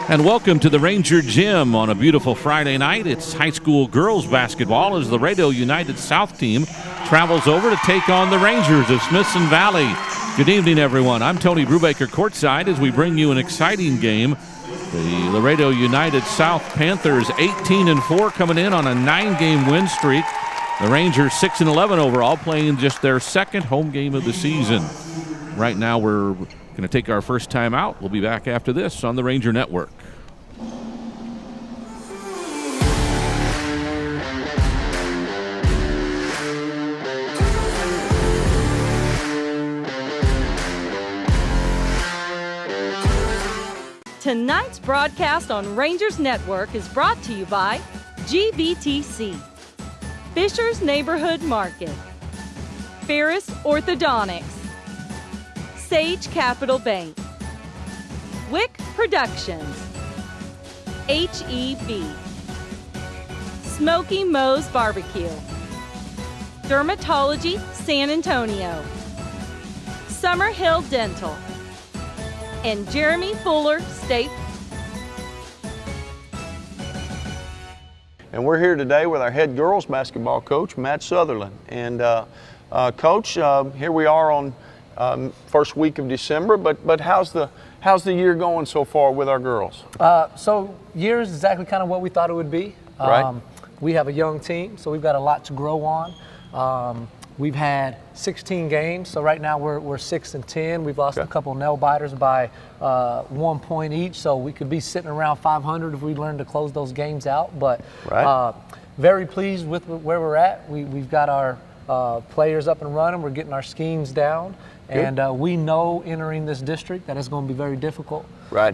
And welcome to the Ranger Gym on a beautiful Friday night. It's high school girls basketball as the Laredo United South team travels over to take on the Rangers of Smithson Valley. Good evening, everyone. I'm Tony Brubaker courtside as we bring you an exciting game. The Laredo United South Panthers 18-4 coming in on a 9-game win streak. The Rangers 6-11 overall, playing just their second home game of the season. Right now we're going to take our first time out. We'll be back after this on the Ranger Network. Tonight's broadcast on Rangers Network is brought to you by GVTC, Fisher's Neighborhood Market, Ferris Orthodontics, Sage Capital Bank, Wick Productions, HEB, Smoky Moe's Barbecue, Dermatology San Antonio, Summerhill Dental, and Jeremy Fuller State. And we're here today with our head girls basketball coach, Matt Sutherland. And Coach, here we are on first week of December, but how's the year going so far with our girls? So year is exactly kind of what we thought it would be. Right. We have a young team, so we've got a lot to grow on. We've had 16 games, so right now we're 6-10. We've lost a couple nail biters by 1 point each, so we could be sitting around 500 if we learn to close those games out. But very pleased with where we're at. We've got our players up and running. We're getting our schemes down. Good. And we know entering this district that it's going to be very difficult. Right.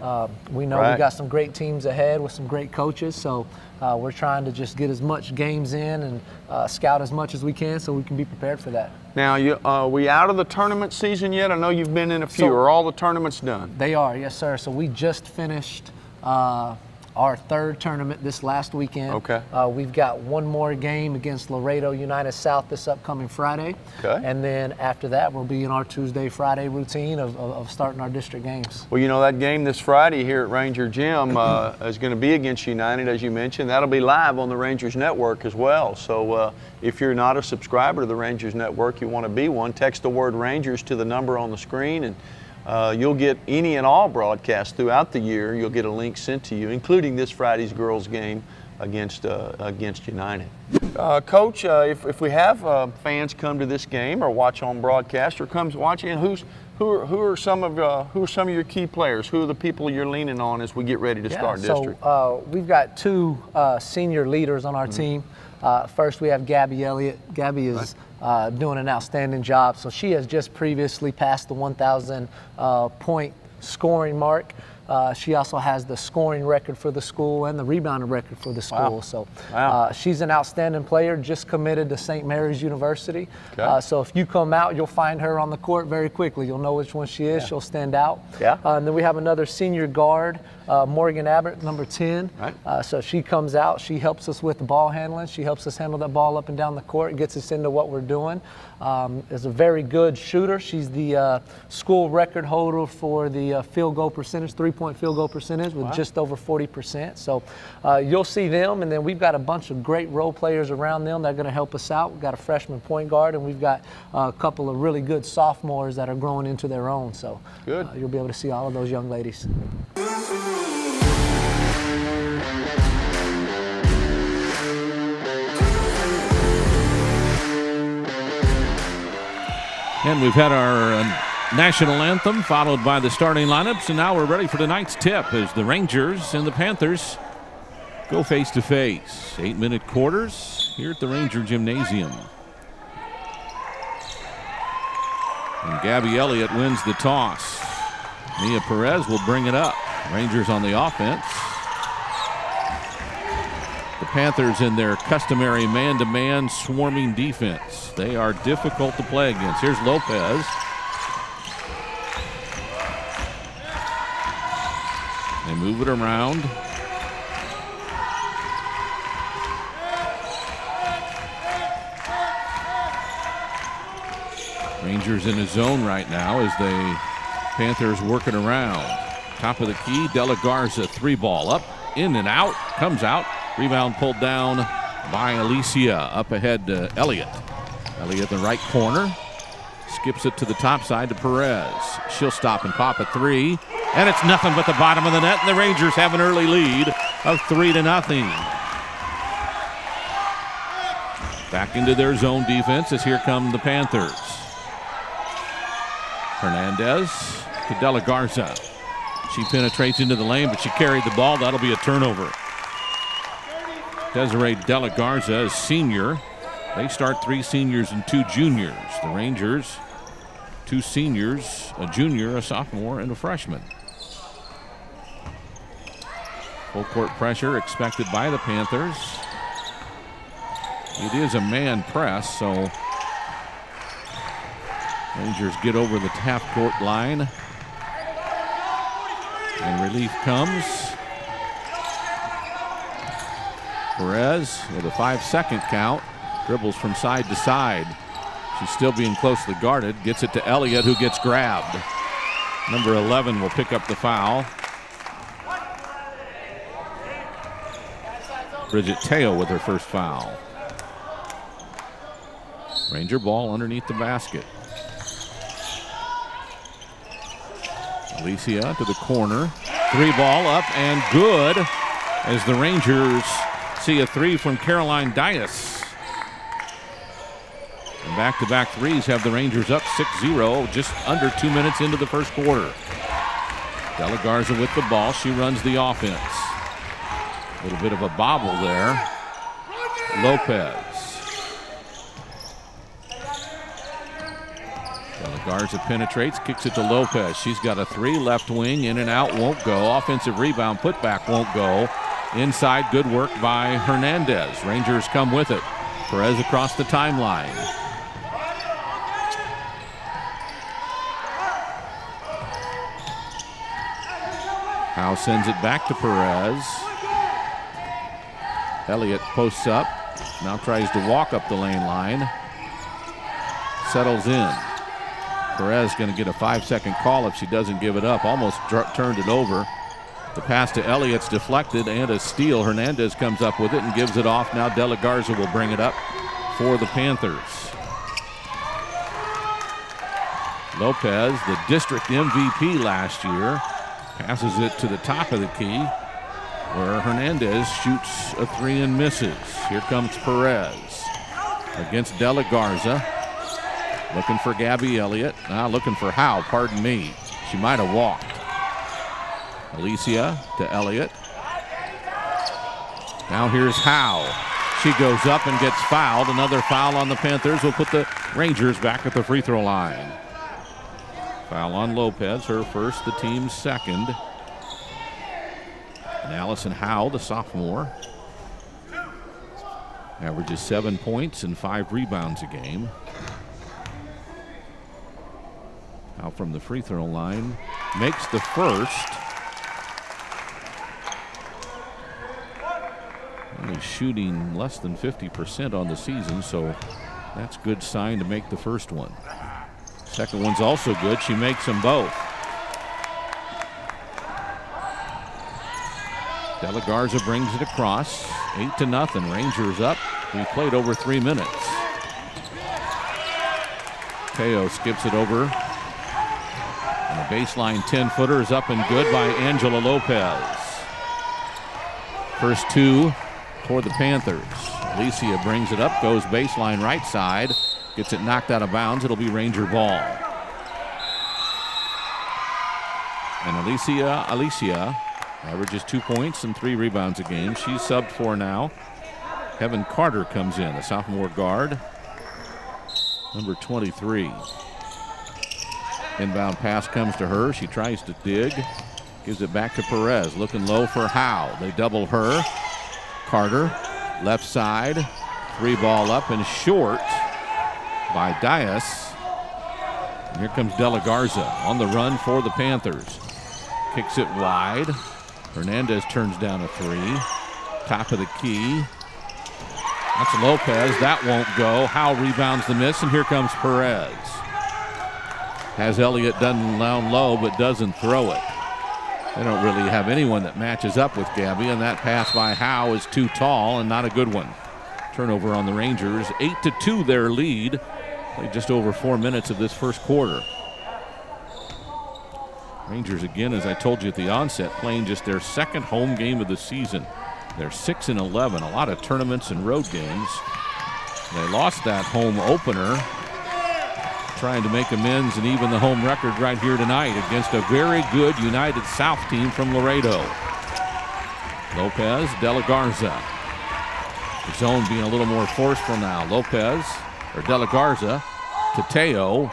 We know we got some great teams ahead with some great coaches, so we're trying to just get as much games in and scout as much as we can so we can be prepared for that. Now, are we out of the tournament season yet? I know you've been in a few. Are all the tournaments done? They are, yes, sir. So we just finished our third tournament this last weekend. Okay. We've got one more game against Laredo United South this upcoming Friday. Okay. And then after that, we'll be in our Tuesday, Friday routine of starting our district games. Well, you know, that game this Friday here at Ranger Gym is going to be against United, as you mentioned. That'll be live on the Rangers Network as well. So if you're not a subscriber to the Rangers Network, you want to be one, text the word Rangers to the number on the screen, and you'll get any and all broadcasts throughout the year. You'll get a link sent to you, including this Friday's girls game against United. Coach, if we have fans come to this game or watch on broadcast or comes watching, who are some of your key players? Who are the people you're leaning on as we get ready to start district? So we've got two senior leaders on our team. First, we have Gabby Elliott. Gabby is doing an outstanding job. So she has just previously passed the 1,000 point scoring mark. She also has the scoring record for the school and the rebounding record for the school. So she's an outstanding player, just committed to St. Mary's University. So if you come out, you'll find her on the court very quickly. You'll know which one she is. She'll stand out. And then we have another senior guard, Morgan Abbott, number 10. So she comes out. She helps us with the ball handling. She helps us handle that ball up and down the court, gets us into what we're doing. Is a very good shooter. She's the school record holder for the field goal percentage, 3-point field goal percentage with just over 40%. So you'll see them, and then we've got a bunch of great role players around them that are going to help us out. We've got a freshman point guard, and we've got a couple of really good sophomores that are growing into their own. So you'll be able to see all of those young ladies. And we've had our national anthem followed by the starting lineups, and now we're ready for tonight's tip as the Rangers and the Panthers go face to face. 8-minute quarters here at the Ranger Gymnasium. And Gabby Elliott wins the toss. Mia Perez will bring it up. Rangers on the offense. The Panthers in their customary man-to-man swarming defense. They are difficult to play against. Here's Lopez. They move it around. Rangers in a zone right now as the Panthers working around. Top of the key, De La Garza, 3-ball up, in and out, comes out. Rebound pulled down by Alicia. Up ahead to Elliott. Elliott in the right corner. Skips it to the top side to Perez. She'll stop and pop a 3. And it's nothing but the bottom of the net, and the Rangers have an early lead of 3-0. Back into their zone defense as here come the Panthers. Hernandez to De La Garza. She penetrates into the lane, but she carried the ball. That'll be a turnover. Desiree De La Garza is senior. They start 3 seniors and 2 juniors. The Rangers, 2 seniors, a junior, a sophomore, and a freshman. Full court pressure expected by the Panthers. It is a man press, so Rangers get over the half-court line. And relief comes. Perez with a 5-second count. Dribbles from side to side. She's still being closely guarded. Gets it to Elliott, who gets grabbed. Number 11 will pick up the foul. Bridget Teo with her first foul. Ranger ball underneath the basket. Alicia to the corner. 3-ball up and good as the Rangers see a 3 from Caroline Dias. And back-to-back threes have the Rangers up 6-0 just under 2 minutes into the first quarter. De La Garza with the ball. She runs the offense. A little bit of a bobble there. Lopez. De La Garza penetrates, kicks it to Lopez. She's got a 3, left wing, in and out, won't go. Offensive rebound, put back, won't go. Inside, good work by Hernandez. Rangers come with it. Perez across the timeline. Howe sends it back to Perez. Elliott posts up, now tries to walk up the lane line. Settles in. Perez going to get a 5-second call if she doesn't give it up. Almost turned it over. The pass to Elliott's deflected and a steal. Hernandez comes up with it and gives it off. Now De La Garza will bring it up for the Panthers. Lopez, the district MVP last year, passes it to the top of the key where Hernandez shoots a 3 and misses. Here comes Perez against De La Garza. Looking for Gabby Elliott. Now looking for Howe, pardon me. She might have walked. Alicia to Elliott. Now here's Howe. She goes up and gets fouled. Another foul on the Panthers will put the Rangers back at the free throw line. Foul on Lopez, her first, the team's second. And Allison Howe, the sophomore, averages 7 points and 5 rebounds a game. Howe from the free throw line makes the first. Only shooting less than 50% on the season, so that's a good sign to make the first one. Second one's also good. She makes them both. De La Garza brings it across. 8-0. Rangers up. We've played over 3 minutes. Teo skips it over. And a baseline 10-footer is up and good by Angela Lopez. First 2 for the Panthers. Alicia brings it up, goes baseline right side. Gets it knocked out of bounds. It'll be Ranger ball. And Alicia averages 2 points and 3 rebounds a game. She's subbed for now. Kevin Carter comes in, a sophomore guard. Number 23. Inbound pass comes to her. She tries to dig. Gives it back to Perez. Looking low for Howe. They double her. Carter, left side. 3-ball up and short by Dias. And here comes De La Garza on the run for the Panthers. Kicks it wide. Hernandez turns down a 3. Top of the key. That's Lopez. That won't go. Howe rebounds the miss, and here comes Perez. Has Elliott done down low, but doesn't throw it. They don't really have anyone that matches up with Gabby, and that pass by Howe is too tall and not a good one. Turnover on the Rangers. 8-2 their lead. Played just over 4 minutes of this first quarter. Rangers again, as I told you at the onset, playing just their second home game of the season. They're 6-11, a lot of tournaments and road games. They lost that home opener, trying to make amends and even the home record right here tonight against a very good United South team from Laredo. Lopez, De La Garza. The zone being a little more forceful now. Lopez, or De La Garza, to Teo.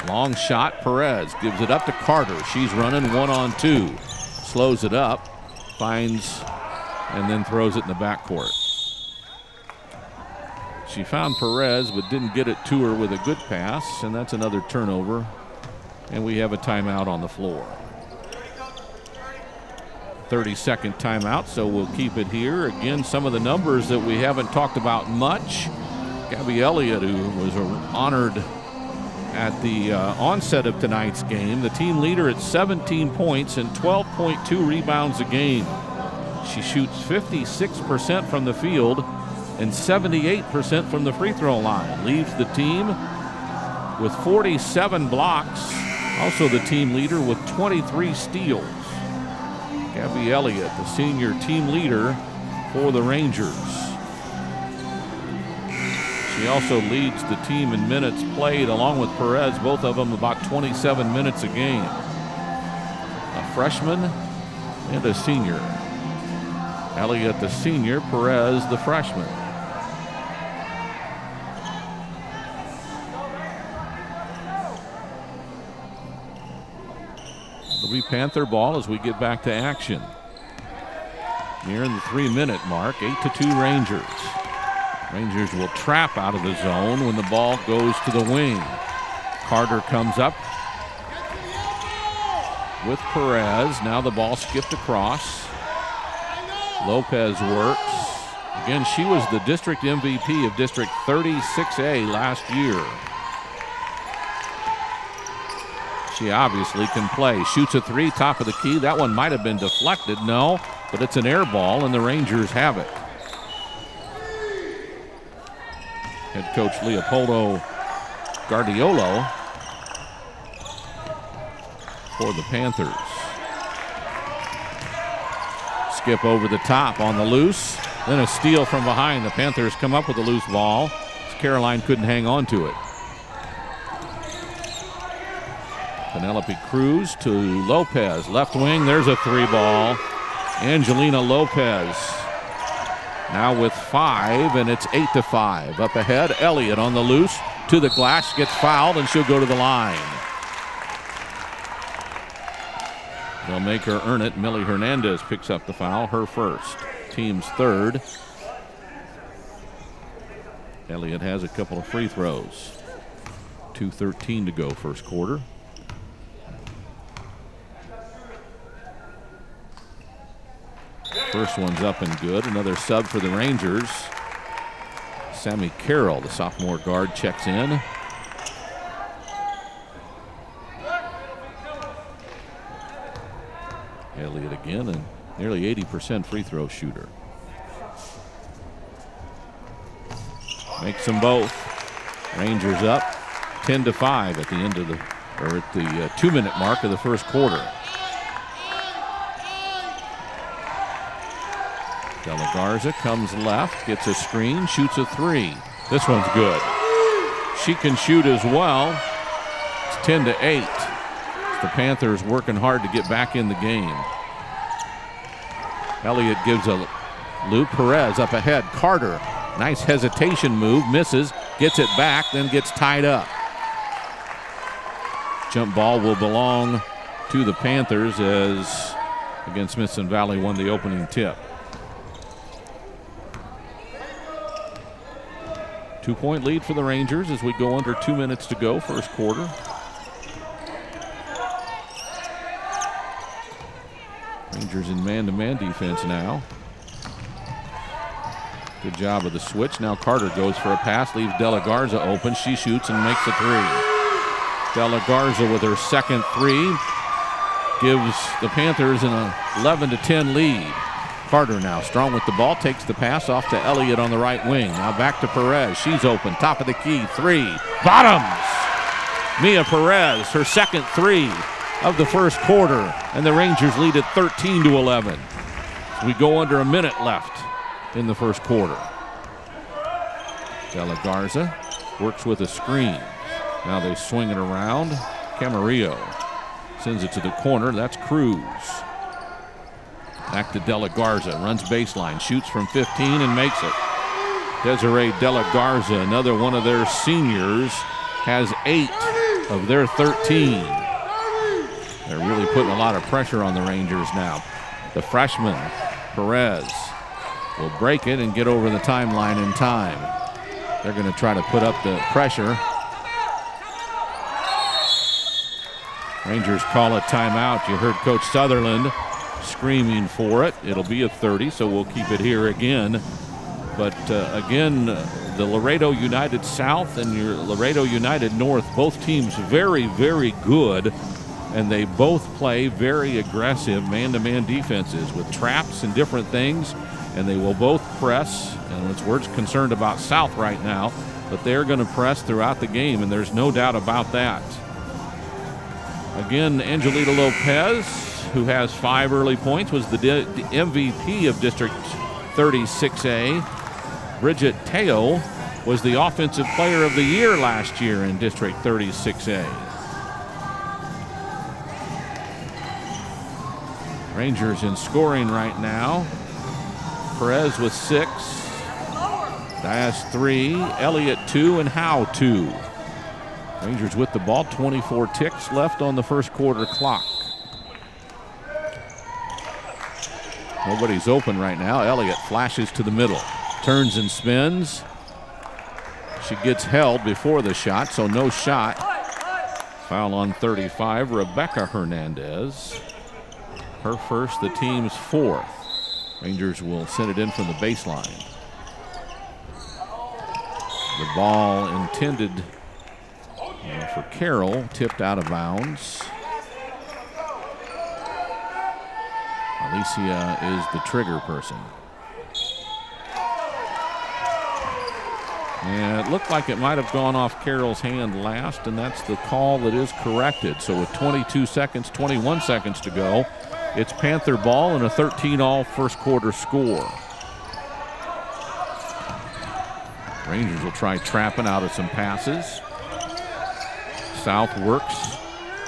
Long shot, Perez gives it up to Carter. She's running 1-on-2. Slows it up, finds, and then throws it in the backcourt. She found Perez, but didn't get it to her with a good pass, and that's another turnover. And we have a timeout on the floor. 30-second timeout, so we'll keep it here. Again, some of the numbers that we haven't talked about much. Gabby Elliott, who was honored at the onset of tonight's game, the team leader at 17 points and 12.2 rebounds a game. She shoots 56% from the field and 78% from the free throw line. Leads the team with 47 blocks. Also the team leader with 23 steals. Gabby Elliott, the senior team leader for the Rangers. She also leads the team in minutes played along with Perez, both of them about 27 minutes a game. A freshman and a senior. Elliott the senior, Perez the freshman. It'll be Panther ball as we get back to action. Nearing the 3-minute mark, 8-2 Rangers. Rangers will trap out of the zone when the ball goes to the wing. Carter comes up with Perez. Now the ball skipped across. Lopez works. Again, she was the district MVP of District 36A last year. She obviously can play. Shoots a three, top of the key. That one might have been deflected. No, but it's an air ball, and the Rangers have it. Head coach Leopoldo Guardiolo for the Panthers. Skip over the top on the loose. Then a steal from behind. The Panthers come up with a loose ball. Caroline couldn't hang on to it. Penelope Cruz to Lopez. Left wing, there's a three ball. Angelina Lopez now with 5, and it's 8-5. Up ahead, Elliott on the loose to the glass, gets fouled, and she'll go to the line. They'll make her earn it. Millie Hernandez picks up the foul, her first. Team's third. Elliott has a couple of free throws. 2:13 to go first quarter. First one's up and good. Another sub for the Rangers. Sammy Carroll, the sophomore guard, checks in. Elliott again, and nearly 80% free throw shooter. Makes them both. Rangers up 10-5 at the end of the, or at the 2-minute mark of the first quarter. De La Garza comes left, gets a screen, shoots a three. This one's good. She can shoot as well. It's 10-8. The Panthers working hard to get back in the game. Elliott gives a loop. Perez up ahead. Carter, nice hesitation move, misses, gets it back, then gets tied up. Jump ball will belong to the Panthers as, again, Smithson Valley won the opening tip. 2-point lead for the Rangers as we go under 2 minutes to go, first quarter. Rangers in man-to-man defense now. Good job of the switch. Now Carter goes for a pass, leaves De La Garza open. She shoots and makes a three. De La Garza with her second three. gives the Panthers an 11-10 lead. Carter now strong with the ball, takes the pass off to Elliott on the right wing. Now back to Perez. She's open, top of the key, three, bottoms. Mia Perez, her second three of the first quarter, and the Rangers lead at 13-11. We go under a minute left in the first quarter. De La Garza works with a screen. Now they swing it around. Camarillo sends it to the corner. That's Cruz. Back to De La Garza. Runs baseline. Shoots from 15 and makes it. Desiree De La Garza, another one of their seniors, has 8 of their 13. They're really putting a lot of pressure on the Rangers now. The freshman, Perez, will break it and get over the timeline in time. They're going to try to put up the pressure. Rangers call a timeout. You heard Coach Sutherland screaming for it. It'll be a 30, so we'll keep it here again. But again, the Laredo United South and your Laredo United North, both teams very, very good. And they both play very aggressive man-to-man defenses with traps and different things. And they will both press. And we're concerned about South right now, but they're going to press throughout the game, and there's no doubt about that. Again, Angelita Lopez, who has 5 early points, was the MVP of District 36A. Bridget Teo was the Offensive Player of the Year last year in District 36A. Rangers in scoring right now. Perez with 6. Diaz 3. Elliott 2 and Howe 2. Rangers with the ball. 24 ticks left on the first quarter clock. Nobody's open right now. Elliott flashes to the middle. Turns and spins. She gets held before the shot, so no shot. Foul on 35. Rebecca Hernandez. Her first, the team's 4th. Rangers will send it in from the baseline. The ball intended for Carroll, tipped out of bounds. Alicia is the trigger person. And it looked like it might have gone off Carroll's hand last, and that's the call that is corrected. So with 22 seconds, 21 seconds to go, it's Panther ball and a 13-all first quarter score. Rangers will try trapping out of some passes. South works,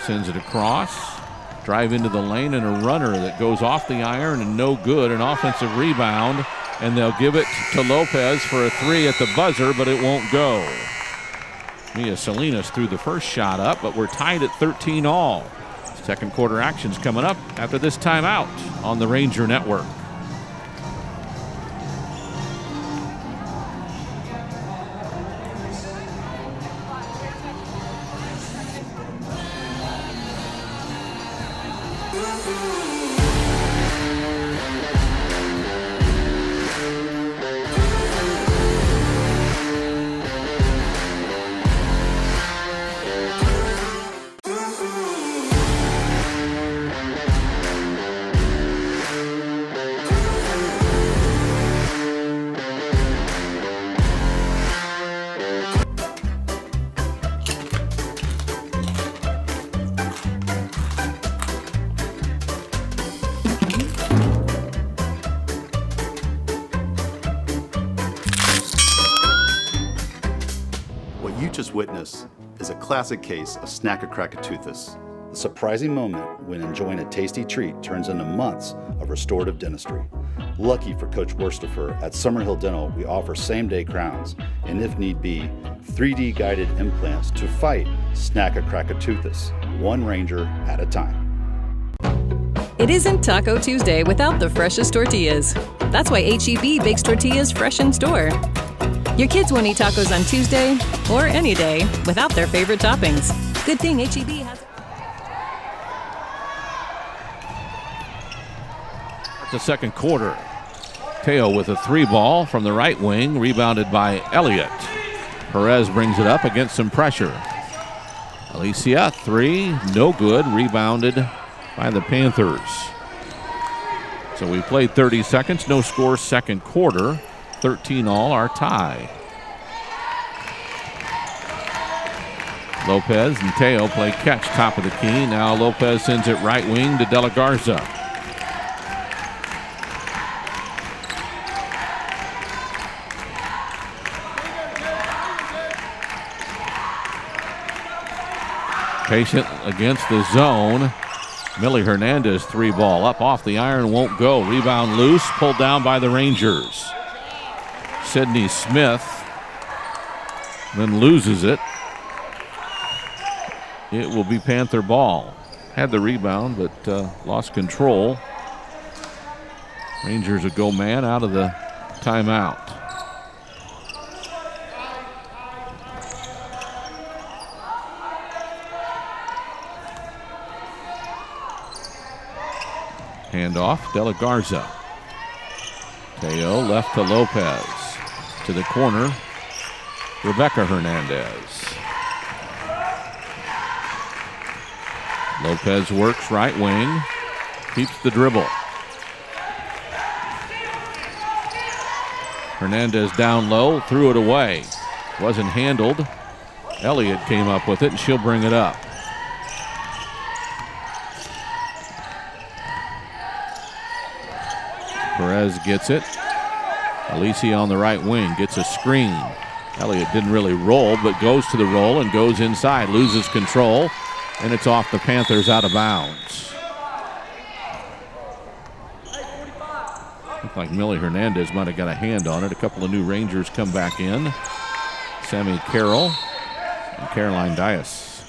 sends it across. Drive into the lane and a runner that goes off the iron and no good. An offensive rebound, and they'll give it to Lopez for a 3 at the buzzer, but it won't go. Mia Salinas threw the first shot up, but we're tied at 13-all. Second quarter action's coming up after this timeout on the Ranger Network. Witness is a classic case of Snack-a-Crack-a-Toothus, the surprising moment when enjoying a tasty treat turns into months of restorative dentistry. Lucky for Coach Worstifer, at Summerhill Dental, we offer same-day crowns and, if need be, 3D guided implants to fight Snack-a-Crack-a-Toothus, one Ranger at a time. It isn't Taco Tuesday without the freshest tortillas. That's why H-E-B bakes tortillas fresh in store. Your kids won't eat tacos on Tuesday or any day without their favorite toppings. Good thing H-E-B has... The second quarter. Teo with a 3 ball from the right wing, rebounded by Elliott. Perez brings it up against some pressure. Alicia, 3, no good, rebounded by the Panthers. So we played 30 seconds, no score, second quarter. 13 all, our tie. Lopez and Teo play catch, top of the key. Now Lopez sends it right wing to De La Garza. Patient against the zone. Millie Hernandez, 3-ball up off the iron, won't go. Rebound loose, pulled down by the Rangers. Sydney Smith then loses it. It will be Panther ball. Had the rebound, but lost control. Rangers would go man out of the timeout. Handoff, De La Garza. Teo left to Lopez. To the corner, Rebecca Hernandez. Lopez works right wing, keeps the dribble. Hernandez down low, threw it away. Wasn't handled. Elliott came up with it, and she'll bring it up. Perez gets it. Alicia on the right wing gets a screen. Elliott didn't really roll, but goes to the roll and goes inside, loses control, and it's off the Panthers, out of bounds. Looked like Millie Hernandez might have got a hand on it. A couple of new Rangers come back in. Sammy Carroll and Caroline Dias.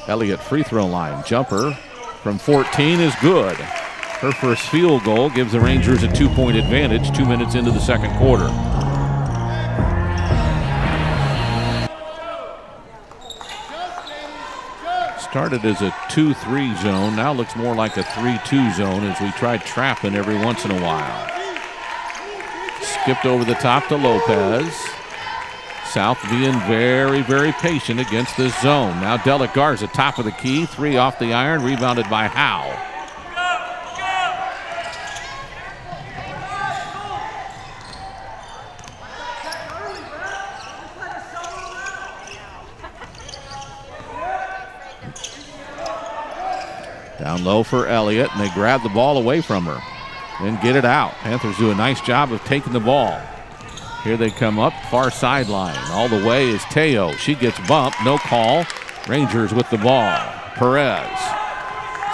Elliott free throw line. Jumper from 14 is good. Her first field goal gives the Rangers a 2-point advantage 2 minutes into the second quarter. Started as a 2-3 zone, now looks more like a 3-2 zone as we try trapping every once in a while. Skipped over the top to Lopez. South being very, very patient against this zone. Now De La Garza, top of the key, 3 off the iron, rebounded by Howe. Down low for Elliott, and they grab the ball away from her. Then get it out. Panthers do a nice job of taking the ball. Here they come up, far sideline. All the way is Teo. She gets bumped, no call. Rangers with the ball. Perez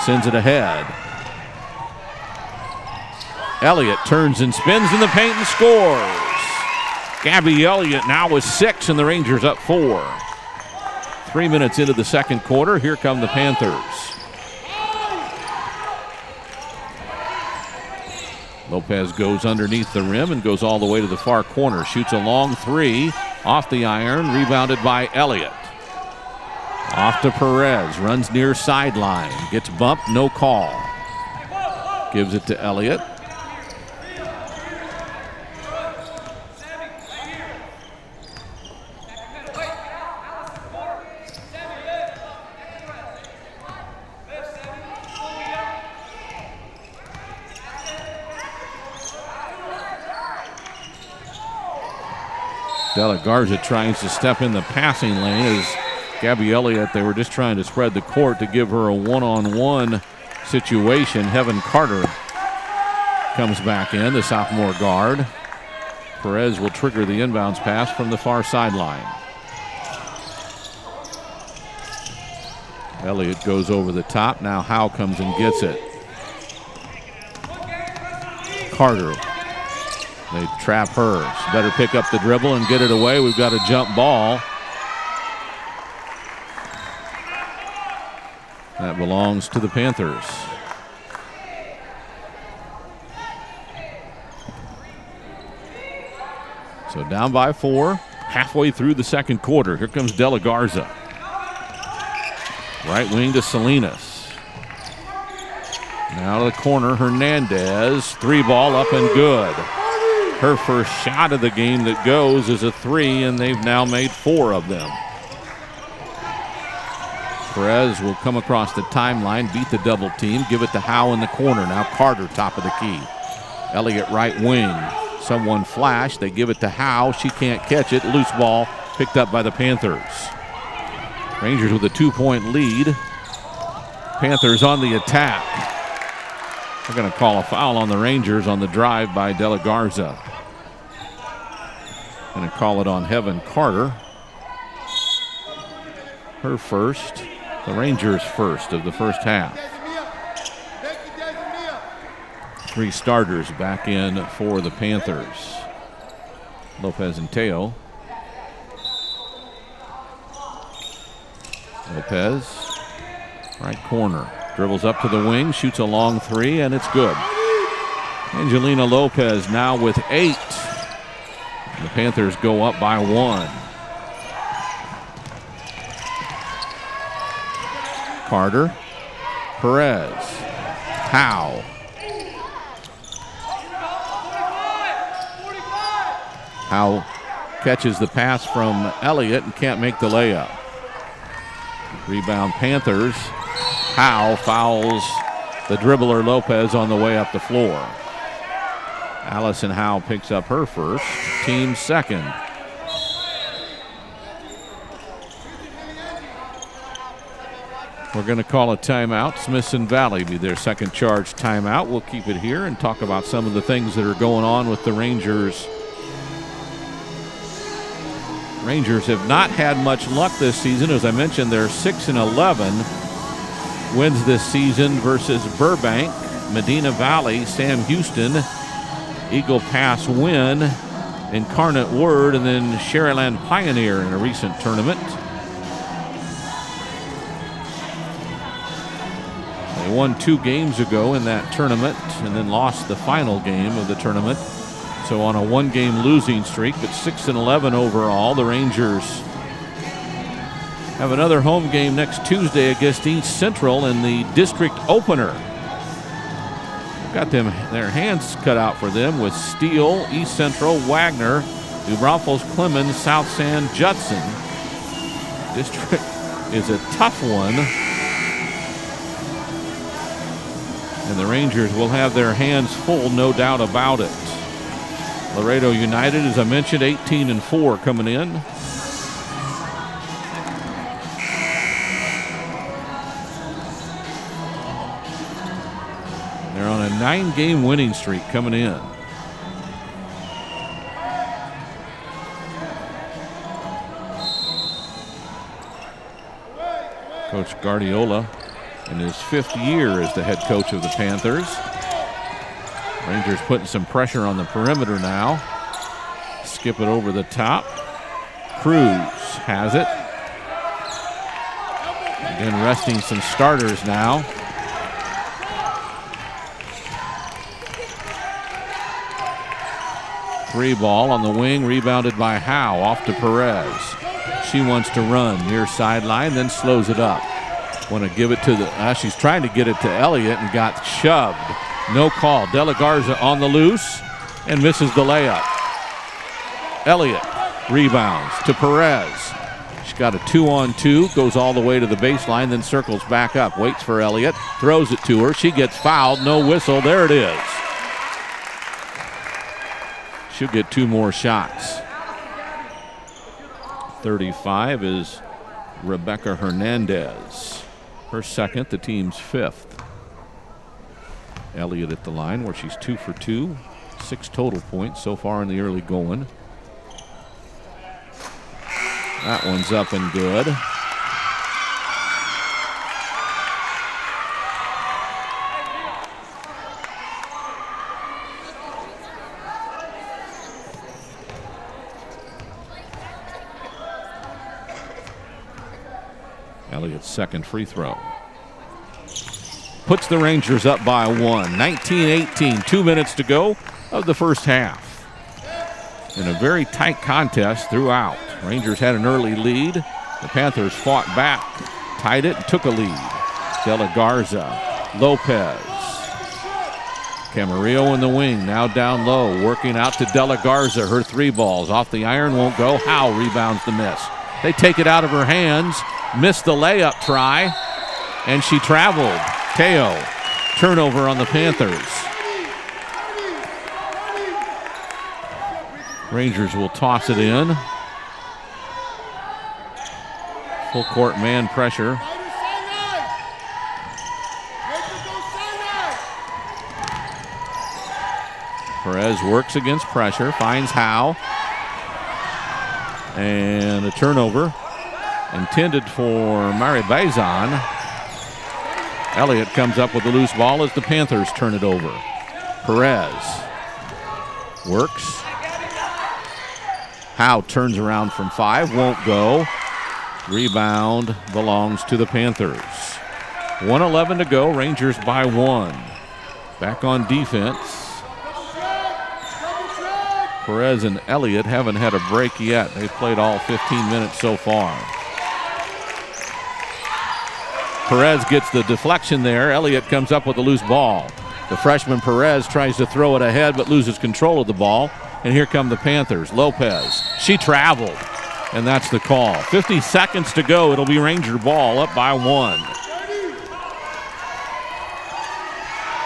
sends it ahead. Elliott turns and spins in the paint and scores. Gabby Elliott now with 6, and the Rangers up 4. 3 minutes into the second quarter, here come the Panthers. Lopez goes underneath the rim and goes all the way to the far corner. Shoots a long 3 off the iron, rebounded by Elliott. Off to Perez, runs near sideline, gets bumped, no call. Gives it to Elliott. De La Garza tries to step in the passing lane as Gabby Elliott, they were just trying to spread the court to give her a one-on-one situation. Heaven Carter comes back in, the sophomore guard. Perez will trigger the inbounds pass from the far sideline. Elliott goes over the top. Now Howe comes and gets it. Carter. They trap her. She better pick up the dribble and get it away. We've got a jump ball. That belongs to the Panthers. So down by 4, halfway through the second quarter. Here comes De La Garza. Right wing to Salinas. Now to the corner, Hernandez. 3-ball up and good. Her first shot of the game that goes is a 3, and they've now made 4 of them. Perez will come across the timeline, beat the double team, give it to Howe in the corner. Now Carter, top of the key. Elliott right wing. Someone flash. They give it to Howe. She can't catch it. Loose ball picked up by the Panthers. Rangers with a 2-point lead. Panthers on the attack. They're going to call a foul on the Rangers on the drive by De La Garza. Going to call it on Heaven Carter. Her first. The Rangers' first of the first half. 3 starters back in for the Panthers. Lopez and Teo. Lopez, right corner. Dribbles up to the wing, shoots a long 3, and it's good. Angelina Lopez now with 8. The Panthers go up by 1. Carter, Perez, Howe. Howe catches the pass from Elliott and can't make the layup. Rebound Panthers. Howe fouls the dribbler Lopez on the way up the floor. Allison Howe picks up her first, team second. We're going to call a timeout. Smithson Valley be their second charge timeout. We'll keep it here and talk about some of the things that are going on with the Rangers. Rangers have not had much luck this season. As I mentioned, they're 6-11. Wins this season versus Burbank, Medina Valley, Sam Houston, Eagle Pass win, Incarnate Word, and then Sharyland Pioneer in a recent tournament. They won 2 games ago in that tournament and then lost the final game of the tournament. So on a 1-game losing streak, but 6-11 overall. The Rangers have another home game next Tuesday against East Central in the district opener. Got their hands cut out for them with Steele, East Central, Wagner, New Braunfels, Clemens, South San, Judson. District is a tough one. And the Rangers will have their hands full, no doubt about it. Laredo United, as I mentioned, 18-4 coming in. They're on a 9-game winning streak coming in. Coach Guardiola in his 5th year as the head coach of the Panthers. Rangers putting some pressure on the perimeter now. Skip it over the top. Cruz has it. Again, resting some starters now. Three ball on the wing, rebounded by Howe, off to Perez. She wants to run near sideline, then slows it up. Want to give it to the, she's trying to get it to Elliott and got shoved. No call. De La Garza on the loose and misses the layup. Elliott rebounds to Perez. She's got a 2-on-2, goes all the way to the baseline, then circles back up, waits for Elliott, throws it to her. She gets fouled, no whistle. There it is. She'll get 2 more shots. 35 is Rebecca Hernandez. Her second, the team's 5th. Elliott at the line where she's 2 for 2. 6 total points so far in the early going. That one's up and good. Elliott's second free throw. Puts the Rangers up by 1. 19-18, 2 minutes to go of the first half. In a very tight contest throughout. Rangers had an early lead. The Panthers fought back, tied it, and took a lead. De La Garza, Lopez. Camarillo in the wing, now down low, working out to De La Garza. Her 3 balls off the iron, won't go. Howe rebounds the miss. They take it out of her hands. missed the layup try, and she traveled. Teo, turnover on the Panthers. Rangers will toss it in. Full court man pressure. Perez works against pressure, finds Howe. And a turnover intended for Mary Bazan. Elliott comes up with the loose ball as the Panthers turn it over. Perez works. Howe turns around from 5, won't go. Rebound belongs to the Panthers. 1:11 to go, Rangers by 1. Back on defense. Perez and Elliott haven't had a break yet. They've played all 15 minutes so far. Perez gets the deflection there. Elliott comes up with a loose ball. The freshman Perez tries to throw it ahead but loses control of the ball. And here come the Panthers. Lopez, she traveled, and that's the call. 50 seconds to go. It'll be Ranger ball, up by 1.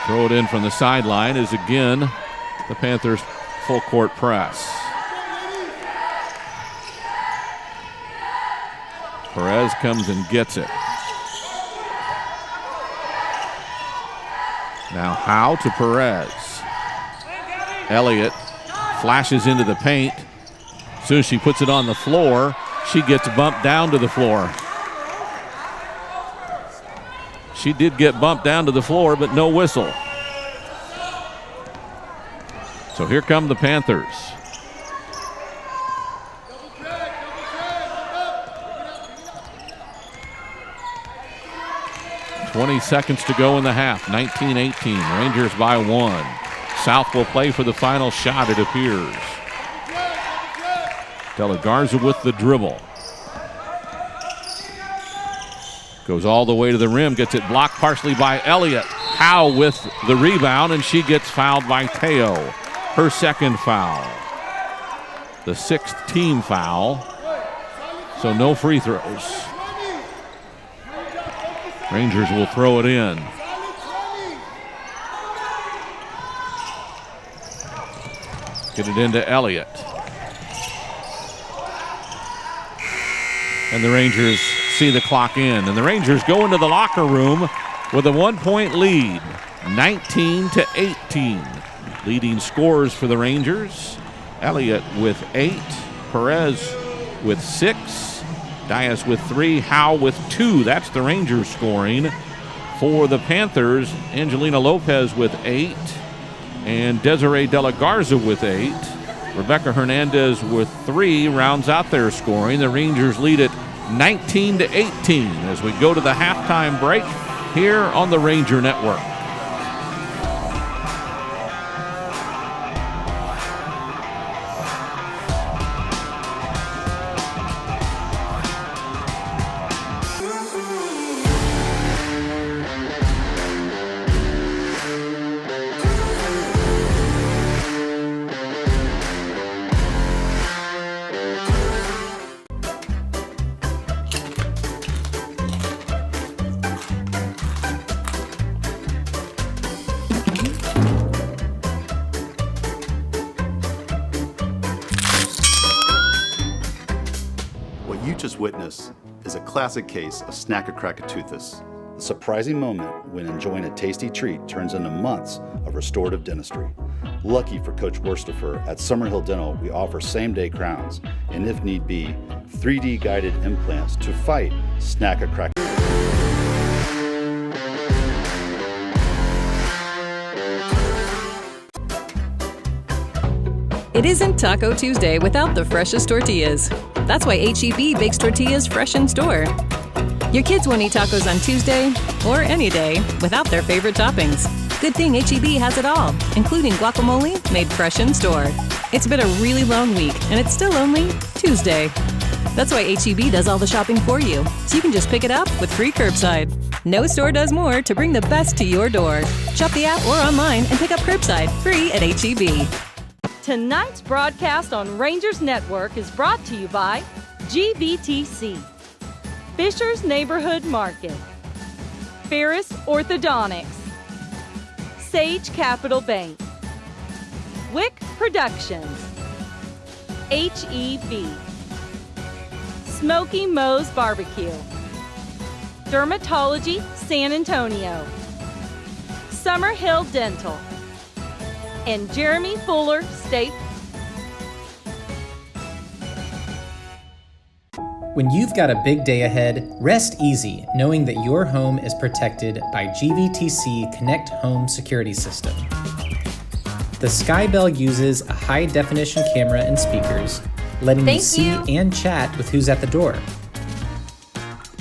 Throw it in from the sideline is again the Panthers full court press. Perez comes and gets it. Now Howe to Perez. Elliott flashes into the paint. As soon as she puts it on the floor, she gets bumped down to the floor. She did get bumped down to the floor, but no whistle. So here come the Panthers. "20 seconds to go in the half. 19-18. Rangers by 1. South will play for the final shot, it appears. De La Garza with the dribble. Goes all the way to the rim, gets it blocked partially by Elliott. Howe with the rebound, and she gets fouled by Teo. Her second foul. The 6th team foul. So no free throws. Rangers will throw it in. Get it into Elliott. And the Rangers see the clock in. And the Rangers go into the locker room with a 1-point lead. 19-18. Leading scorers for the Rangers. Elliott with 8. Perez with 6. Dias with 3. Howe with 2. That's the Rangers scoring. For the Panthers, Angelina Lopez with 8. And Desiree De La Garza with 8. Rebecca Hernandez with 3 rounds out their scoring. The Rangers lead it 19-18 as we go to the halftime break here on the Ranger Network. Witness is a classic case of Snack-a-Crack-a-Toothus. The surprising moment when enjoying a tasty treat turns into months of restorative dentistry. Lucky for Coach Worstifer, at Summerhill Dental we offer same-day crowns and, if need be, 3D guided implants to fight Snack-a-Crack. It isn't Taco Tuesday without the freshest tortillas. That's why H-E-B bakes tortillas fresh in store. Your kids won't eat tacos on Tuesday or any day without their favorite toppings. Good thing H-E-B has it all, including guacamole made fresh in store. It's been a really long week, and it's still only Tuesday. That's why H-E-B does all the shopping for you, so you can just pick it up with free curbside. No store does more to bring the best to your door. Shop the app or online and pick up curbside free at H-E-B. Tonight's broadcast on Rangers Network is brought to you by GVTC. Fisher's Neighborhood Market, Ferris Orthodontics, Sage Capital Bank, Wick Productions, HEB, Smoky Moe's Barbecue, Dermatology San Antonio, Summerhill Dental, and Jeremy Fuller State. When you've got a big day ahead, rest easy knowing that your home is protected by GVTC Connect Home Security System. The Skybell uses a high-definition camera and speakers, letting you see and chat with who's at the door.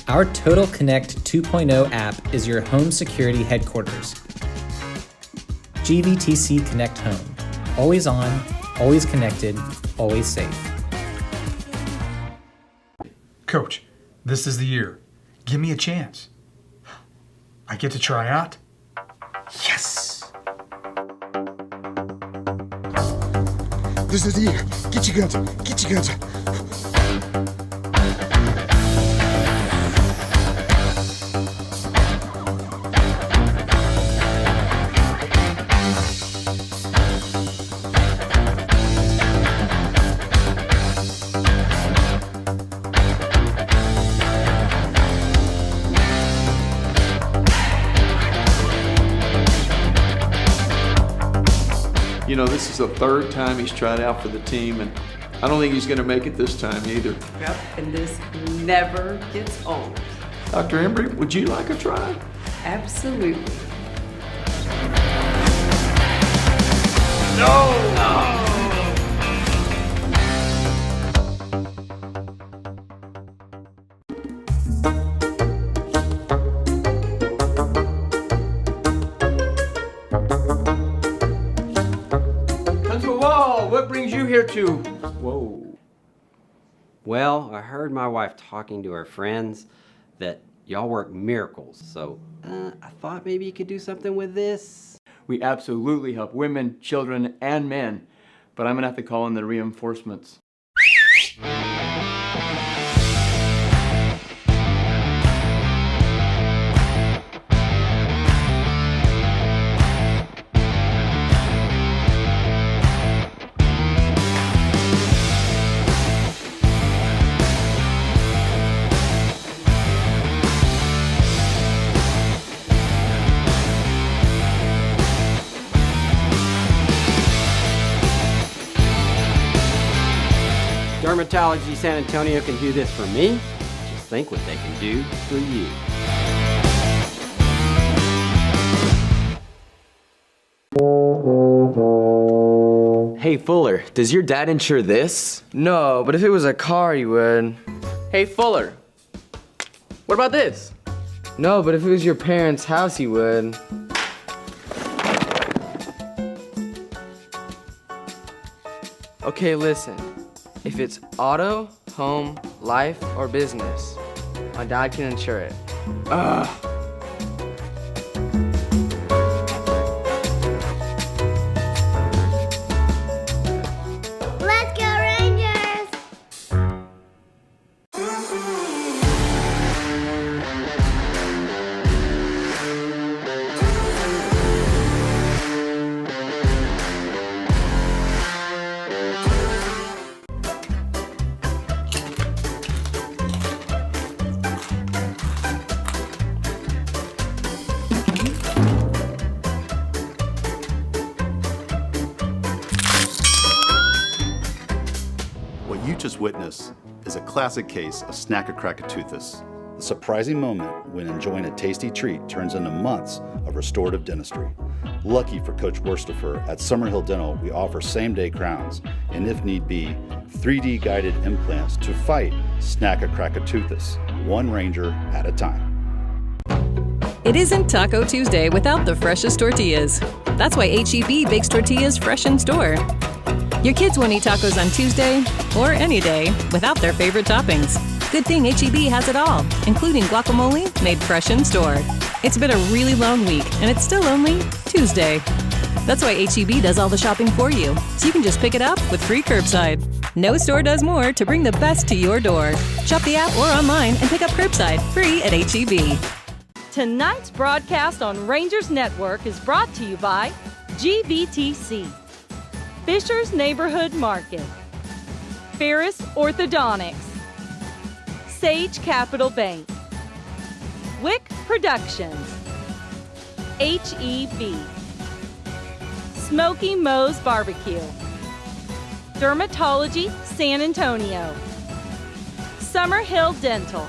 Our Total Connect 2.0 app is your home security headquarters. GVTC Connect Home. Always on, always connected, always safe. Coach, this is the year. Give me a chance. I get to try out? Yes! This is the year. Get your guns up. Get your guns up. You know, this is the third time he's tried out for the team, and I don't think he's going to make it this time either. Yep, and this never gets old. Dr. Embry, would you like a try? Absolutely. What brings you here to? Whoa. Well, I heard my wife talking to her friends that y'all work miracles, so I thought maybe you could do something with this. We absolutely help women, children, and men, but I'm gonna have to call in the reinforcements. Dermatology San Antonio can do this for me. Just think what they can do for you. Hey Fuller, does your dad insure this? No, but if it was a car, he would. Hey Fuller, what about this? No, but if it was your parents' house, he would. Okay, listen. If it's auto, home, life, or business, my dad can insure it. Ugh. Let's go Rangers! What you just witnessed is a classic case of snack-a-crack-a-toothus. The surprising moment when enjoying a tasty treat turns into months of restorative dentistry. Lucky for Coach Worstifer, at Summerhill Dental, we offer same-day crowns and, if need be, 3D guided implants to fight snack-a-crack-a-toothus, one ranger at a time. It isn't Taco Tuesday without the freshest tortillas. That's why HEB bakes tortillas fresh in store. Your kids won't eat tacos on Tuesday or any day without their favorite toppings. Good thing HEB has it all, including guacamole made fresh in store. It's been a really long week, and it's still only Tuesday. That's why HEB does all the shopping for you, so you can just pick it up with free curbside. No store does more to bring the best to your door. Shop the app or online and pick up curbside, free at H-E-B. Tonight's broadcast on Rangers Network is brought to you by GVTC, Fisher's Neighborhood Market, Ferris Orthodontics, Sage Capital Bank, Wick Productions, H-E-B, Smoky Moe's Barbecue, Dermatology San Antonio, Summerhill Dental,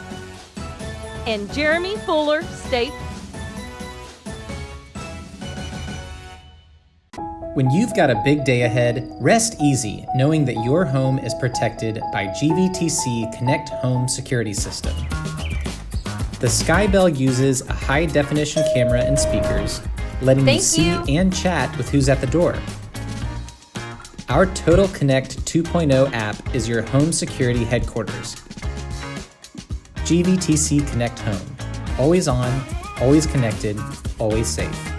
and Jeremy Fuller State. When you've got a big day ahead, rest easy knowing that your home is protected by GVTC Connect Home Security System. The Skybell uses a high-definition camera and speakers, letting you see and chat with who's at the door. Our Total Connect 2.0 app is your home security headquarters. GVTC Connect Home. Always on, always connected, always safe.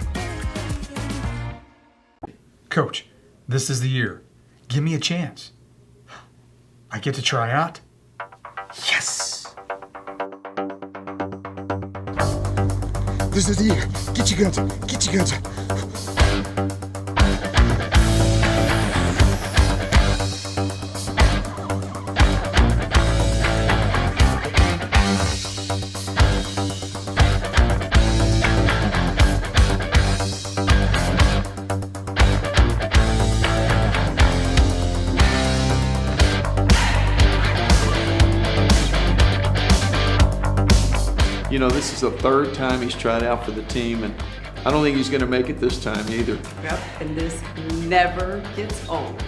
Coach, this is the year. Give me a chance. I get to try out? Yes! This is the year. Get your guns up. Get your guns up. You know, this is the third time he's tried out for the team, and I don't think he's going to make it this time either. Yep, and this never gets old.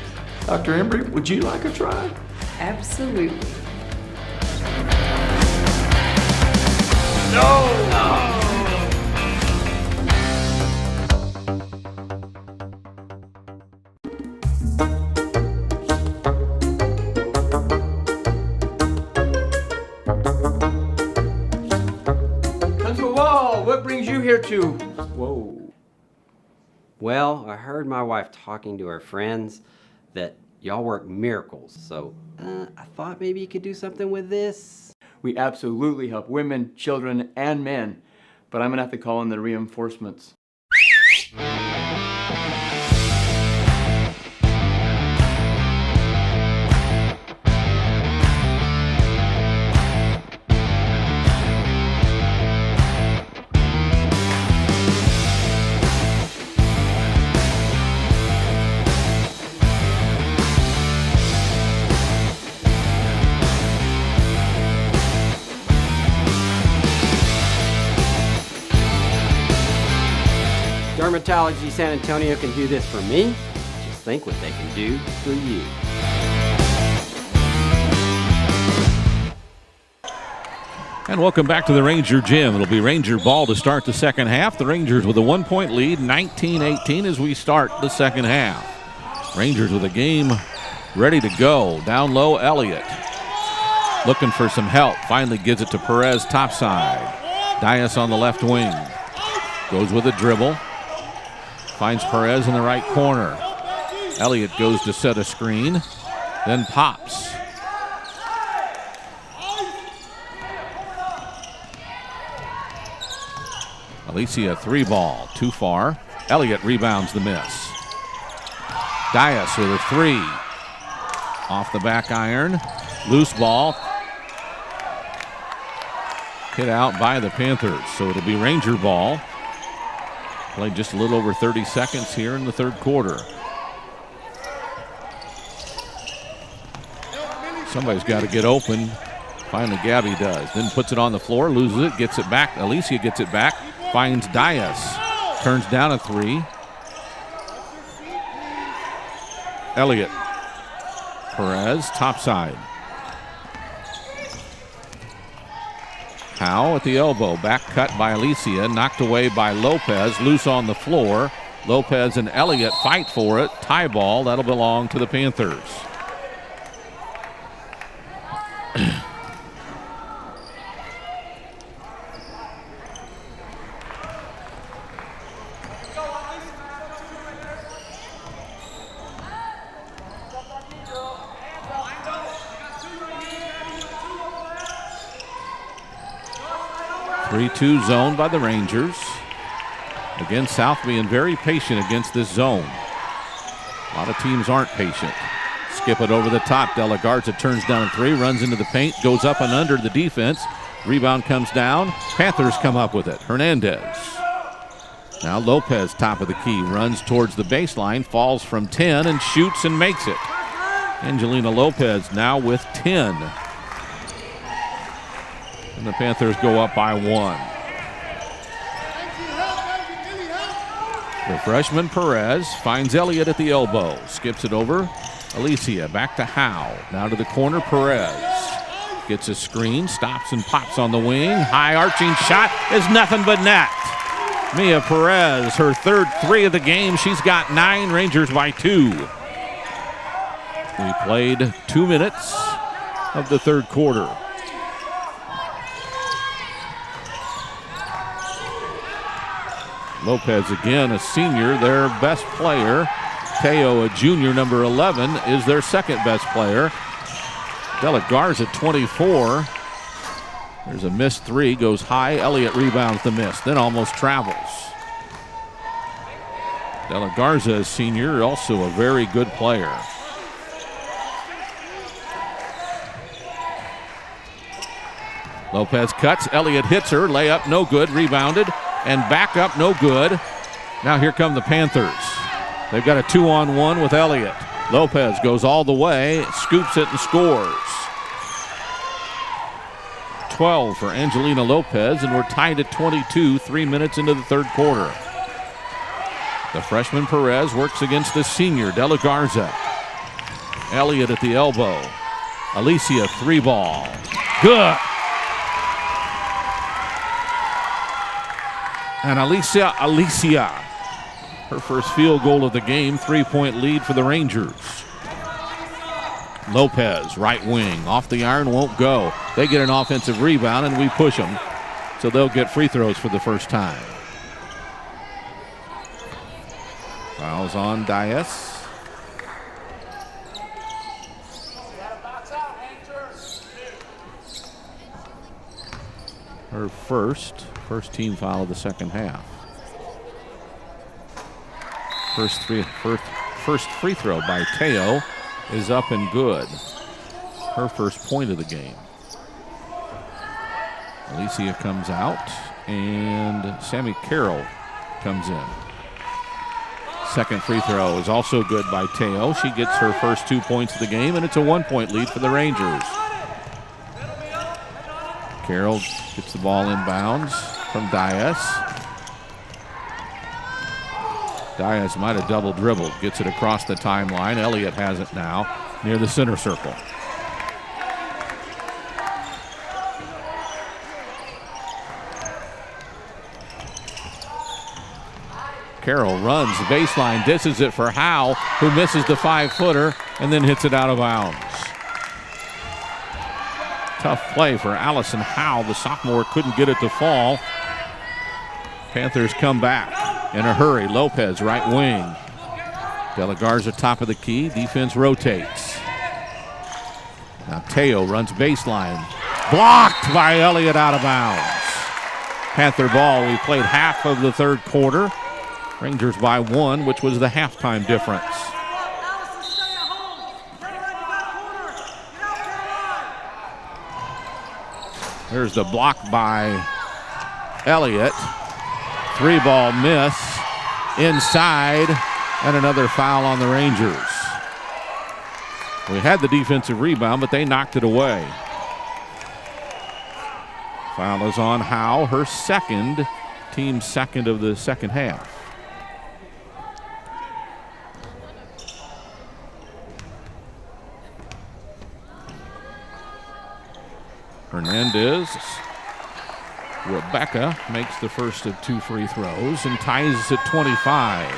Dr. Embry, would you like a try? Absolutely. What brings you here to? Whoa. Well, I heard my wife talking to her friends that y'all work miracles, so I thought maybe you could do something with this. We absolutely help women, children, and men, but I'm gonna have to call in the reinforcements. Dermatology San Antonio can do this for me. Just think what they can do for you. And welcome back to the Ranger Gym. It'll be Ranger ball to start the second half. The Rangers with a 1-point lead, 19-18 as we start the second half. Rangers with a game ready to go. Down low, Elliott looking for some help. Finally gives it to Perez topside. Dias on the left wing. Goes with a dribble. Finds Perez in the right corner. Elliott goes to set a screen, then pops. Alicia 3-ball, too far. Elliott rebounds the miss. Dias with a 3. Off the back iron. Loose ball. Hit out by the Panthers, so it'll be Ranger ball. Played just a little over 30 seconds here in the third quarter. Somebody's got to get open. Finally, Gabby does. Then puts it on the floor, loses it, gets it back. Alicia gets it back, finds Dias. Turns down a 3. Elliott. Perez, topside. Howe at the elbow, back cut by Alicia, knocked away by Lopez, loose on the floor. Lopez and Elliott fight for it. Tie ball, that'll belong to the Panthers. 3-2 zone by the Rangers. Again, South being very patient against this zone. A lot of teams aren't patient. Skip it over the top. De La Garza turns down a three, runs into the paint, goes up and under the defense. Rebound comes down. Panthers come up with it. Hernandez. Now Lopez, top of the key, runs towards the baseline, falls from 10 and shoots and makes it. Angelina Lopez now with 10. And the Panthers go up by 1. The freshman Perez finds Elliott at the elbow. Skips it over. Alicia back to Howe. Now to the corner, Perez. Gets a screen, stops and pops on the wing. High arching shot is nothing but net. Mia Perez, her third three of the game. She's got 9, Rangers by 2. We played 2 minutes of the third quarter. Lopez again, a senior, their best player. Teo, a junior, number 11, is their second best player. De La Garza at 24. There's a missed three, goes high. Elliott rebounds the miss, then almost travels. De La Garza, a senior, also a very good player. Lopez cuts, Elliott hits her, layup no good, rebounded, and back up no good. Now here come the Panthers. They've got a 2-on-1 with Elliott. Lopez goes all the way, scoops it and scores. 12 for Angelina Lopez, and we're tied at 22, 3 minutes into the third quarter. The freshman Perez works against the senior, De La Garza. Elliott at the elbow. Alicia, 3-ball. Good. And Alicia, her first field goal of the game, 3-point lead for the Rangers. Lopez, right wing, off the iron, won't go. They get an offensive rebound and we push them, so they'll get free throws for the first time. Fouls on Dias. Her first team foul of the second half. First free throw by Teo is up and good. Her first point of the game. Alicia comes out and Sammy Carroll comes in. Second free throw is also good by Teo. She gets her first 2 points of the game, and it's a 1-point lead for the Rangers. Carroll gets the ball inbounds from Dias. Dias might have double dribbled, gets it across the timeline. Elliott has it now near the center circle. Carroll runs the baseline, dishes it for Howe, who misses the 5-footer and then hits it out of bounds. Tough play for Allison Howe. The sophomore couldn't get it to fall. Panthers come back in a hurry. Lopez, right wing. De La Garza, top of the key. Defense rotates. Now Teo runs baseline. Blocked by Elliott, out of bounds. Panther ball. We played half of the third quarter. Rangers by 1, which was the halftime difference. There's the block by Elliott. 3-ball miss inside, and another foul on the Rangers. We had the defensive rebound, but they knocked it away. Foul is on Howe, her second, team second of the second half. Hernandez. Rebecca makes the first of 2 free throws and ties us at 25.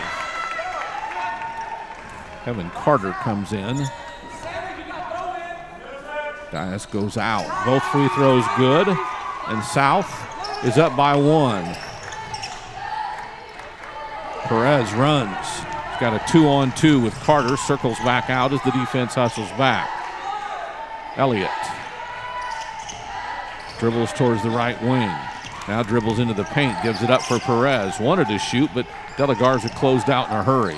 Kevin Carter comes in. Dias goes out. Both free throws good, and South is up by 1. Perez runs. He's got a 2-on-2 with Carter. Circles back out as the defense hustles back. Elliott dribbles towards the right wing. Now dribbles into the paint, gives it up for Perez. Wanted to shoot, but De La Garza closed out in a hurry.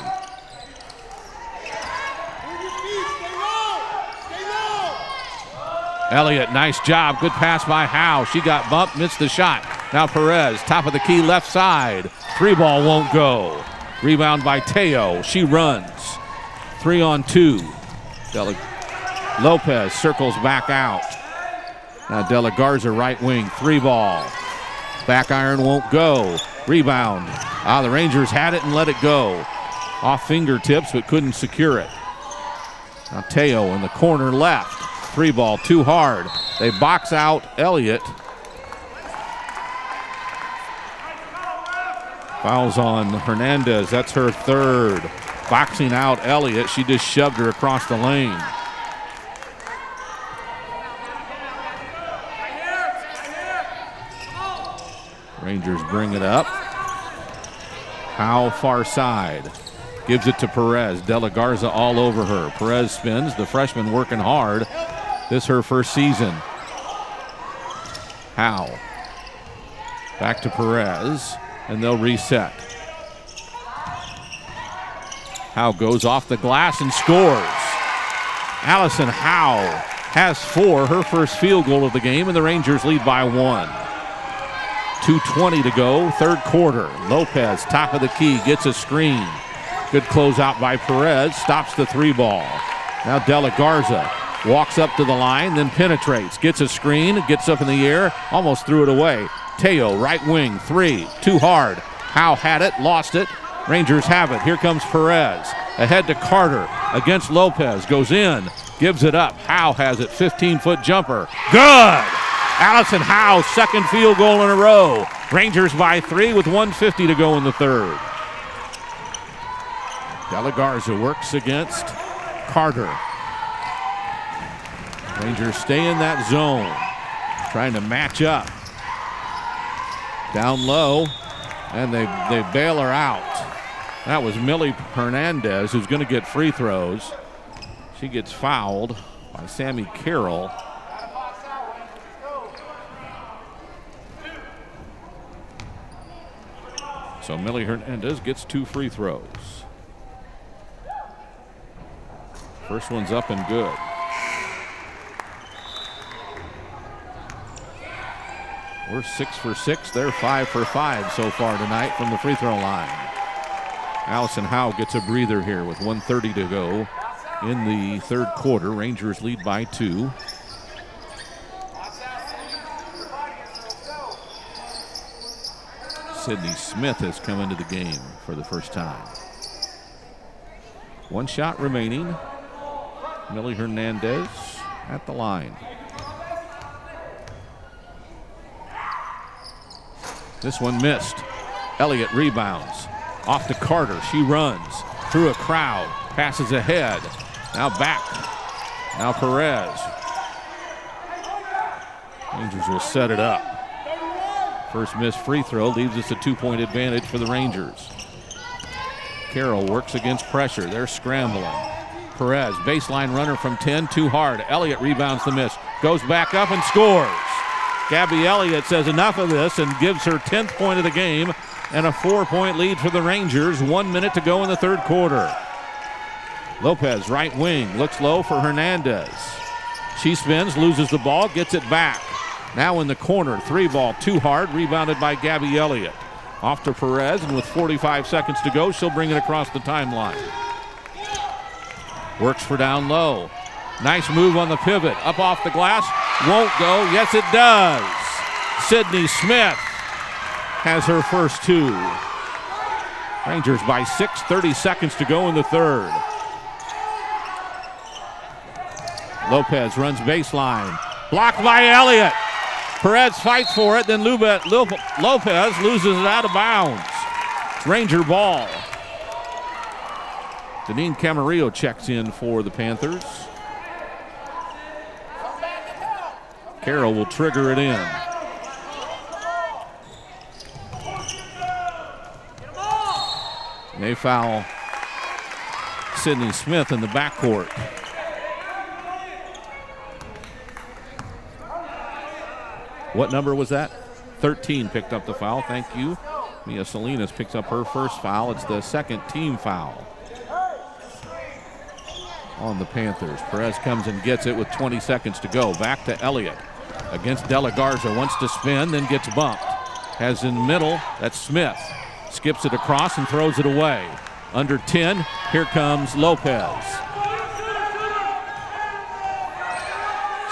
Elliott, nice job. Good pass by Howe. She got bumped, missed the shot. Now Perez, top of the key, left side. 3-ball won't go. Rebound by Teo. She runs. 3-on-2. Lopez circles back out. Now De La Garza, right wing, 3-ball. Back iron won't go. Rebound. The Rangers had it and let it go. Off fingertips, but couldn't secure it. Now Teo in the corner left. 3-ball, too hard. They box out Elliott. Fouls on Hernandez. That's her third. Boxing out Elliott. She just shoved her across the lane. Rangers bring it up. Howe far side. Gives it to Perez. De La Garza all over her. Perez spins. The freshman working hard. This her first season. Howe. Back to Perez. And they'll reset. Howe goes off the glass and scores. Allison Howe has 4, her first field goal of the game, and the Rangers lead by 1. 2:20 to go, third quarter. Lopez, top of the key, gets a screen. Good closeout by Perez, stops the 3-ball. Now De La Garza walks up to the line, then penetrates, gets a screen, gets up in the air, almost threw it away. Teo, right wing, 3, too hard. Howe had it, lost it. Rangers have it. Here comes Perez. Ahead to Carter against Lopez. Goes in, gives it up. Howe has it, 15-foot jumper. Good! Allison Howe, second field goal in a row. Rangers by 3 with 1:50 to go in the third. De La Garza works against Carter. Rangers stay in that zone, trying to match up. Down low, and they bail her out. That was Millie Hernandez, who's going to get free throws. She gets fouled by Sammy Carroll. So Millie Hernandez gets 2 free throws. First one's up and good. We're 6 for 6. They're 5 for 5 so far tonight from the free throw line. Allison Howe gets a breather here with 1:30 to go in the third quarter. Rangers lead by 2. Sydney Smith has come into the game for the first time. 1 shot remaining. Millie Hernandez at the line. This one missed. Elliott rebounds. Off to Carter. She runs through a crowd. Passes ahead. Now back. Now Perez. Rangers will set it up. First missed free throw leaves us a 2-point advantage for the Rangers. Carroll works against pressure. They're scrambling. Perez, baseline runner from 10, too hard. Elliott rebounds the miss. Goes back up and scores. Gabby Elliott says enough of this and gives her 10th point of the game and a 4-point lead for the Rangers. 1 minute to go in the third quarter. Lopez, right wing, looks low for Hernandez. She spins, loses the ball, gets it back. Now in the corner, 3-ball, too hard, rebounded by Gabby Elliott. Off to Perez, and with 45 seconds to go, she'll bring it across the timeline. Works for down low. Nice move on the pivot. Up off the glass. Won't go. Yes, it does. Sydney Smith has her first 2. Rangers by 6, 30 seconds to go in the third. Lopez runs baseline. Blocked by Elliott. Perez fights for it, then Lopez loses it out of bounds. It's Ranger ball. Deneen Camarillo checks in for the Panthers. Carroll will trigger it in. They foul Sydney Smith in the backcourt. What number was that? 13 picked up the foul. Thank you. Mia Salinas picks up her first foul. It's the second team foul on the Panthers. Perez comes and gets it with 20 seconds to go. Back to Elliott against De La Garza. Wants to spin, then gets bumped. Has in the middle, that's Smith. Skips it across and throws it away. Under 10, here comes Lopez.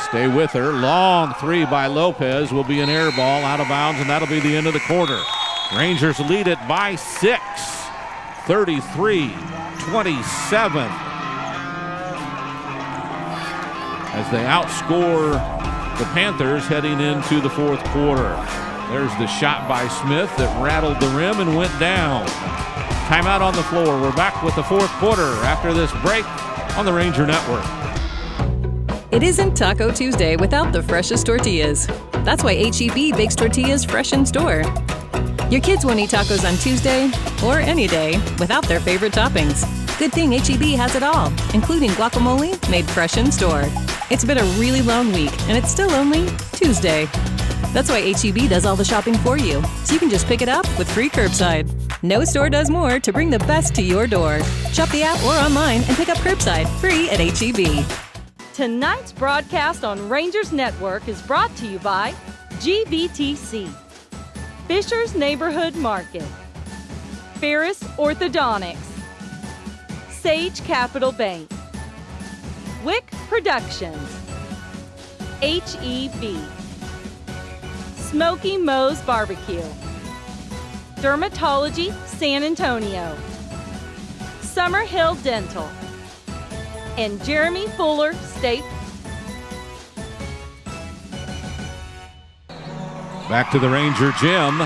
Stay with her. Long three by Lopez will be an air ball out of bounds, and that'll be the end of the quarter. Rangers lead it by 6, 33-27. As they outscore the Panthers heading into the fourth quarter. There's the shot by Smith that rattled the rim and went down. Timeout on the floor. We're back with the fourth quarter after this break on the Ranger Network. It isn't Taco Tuesday without the freshest tortillas. That's why H-E-B bakes tortillas fresh in store. Your kids won't eat tacos on Tuesday or any day without their favorite toppings. Good thing H-E-B has it all, including guacamole made fresh in store. It's been a really long week, and it's still only Tuesday. That's why H-E-B does all the shopping for you, so you can just pick it up with free curbside. No store does more to bring the best to your door. Shop the app or online and pick up curbside free at H-E-B. Tonight's broadcast on Rangers Network is brought to you by GVTC, Fisher's Neighborhood Market, Ferris Orthodontics, Sage Capital Bank, Wick Productions, H-E-B, Smoky Moe's Barbecue, Dermatology San Antonio, Summerhill Dental, and Jeremy Fuller State. Back to the Ranger gym.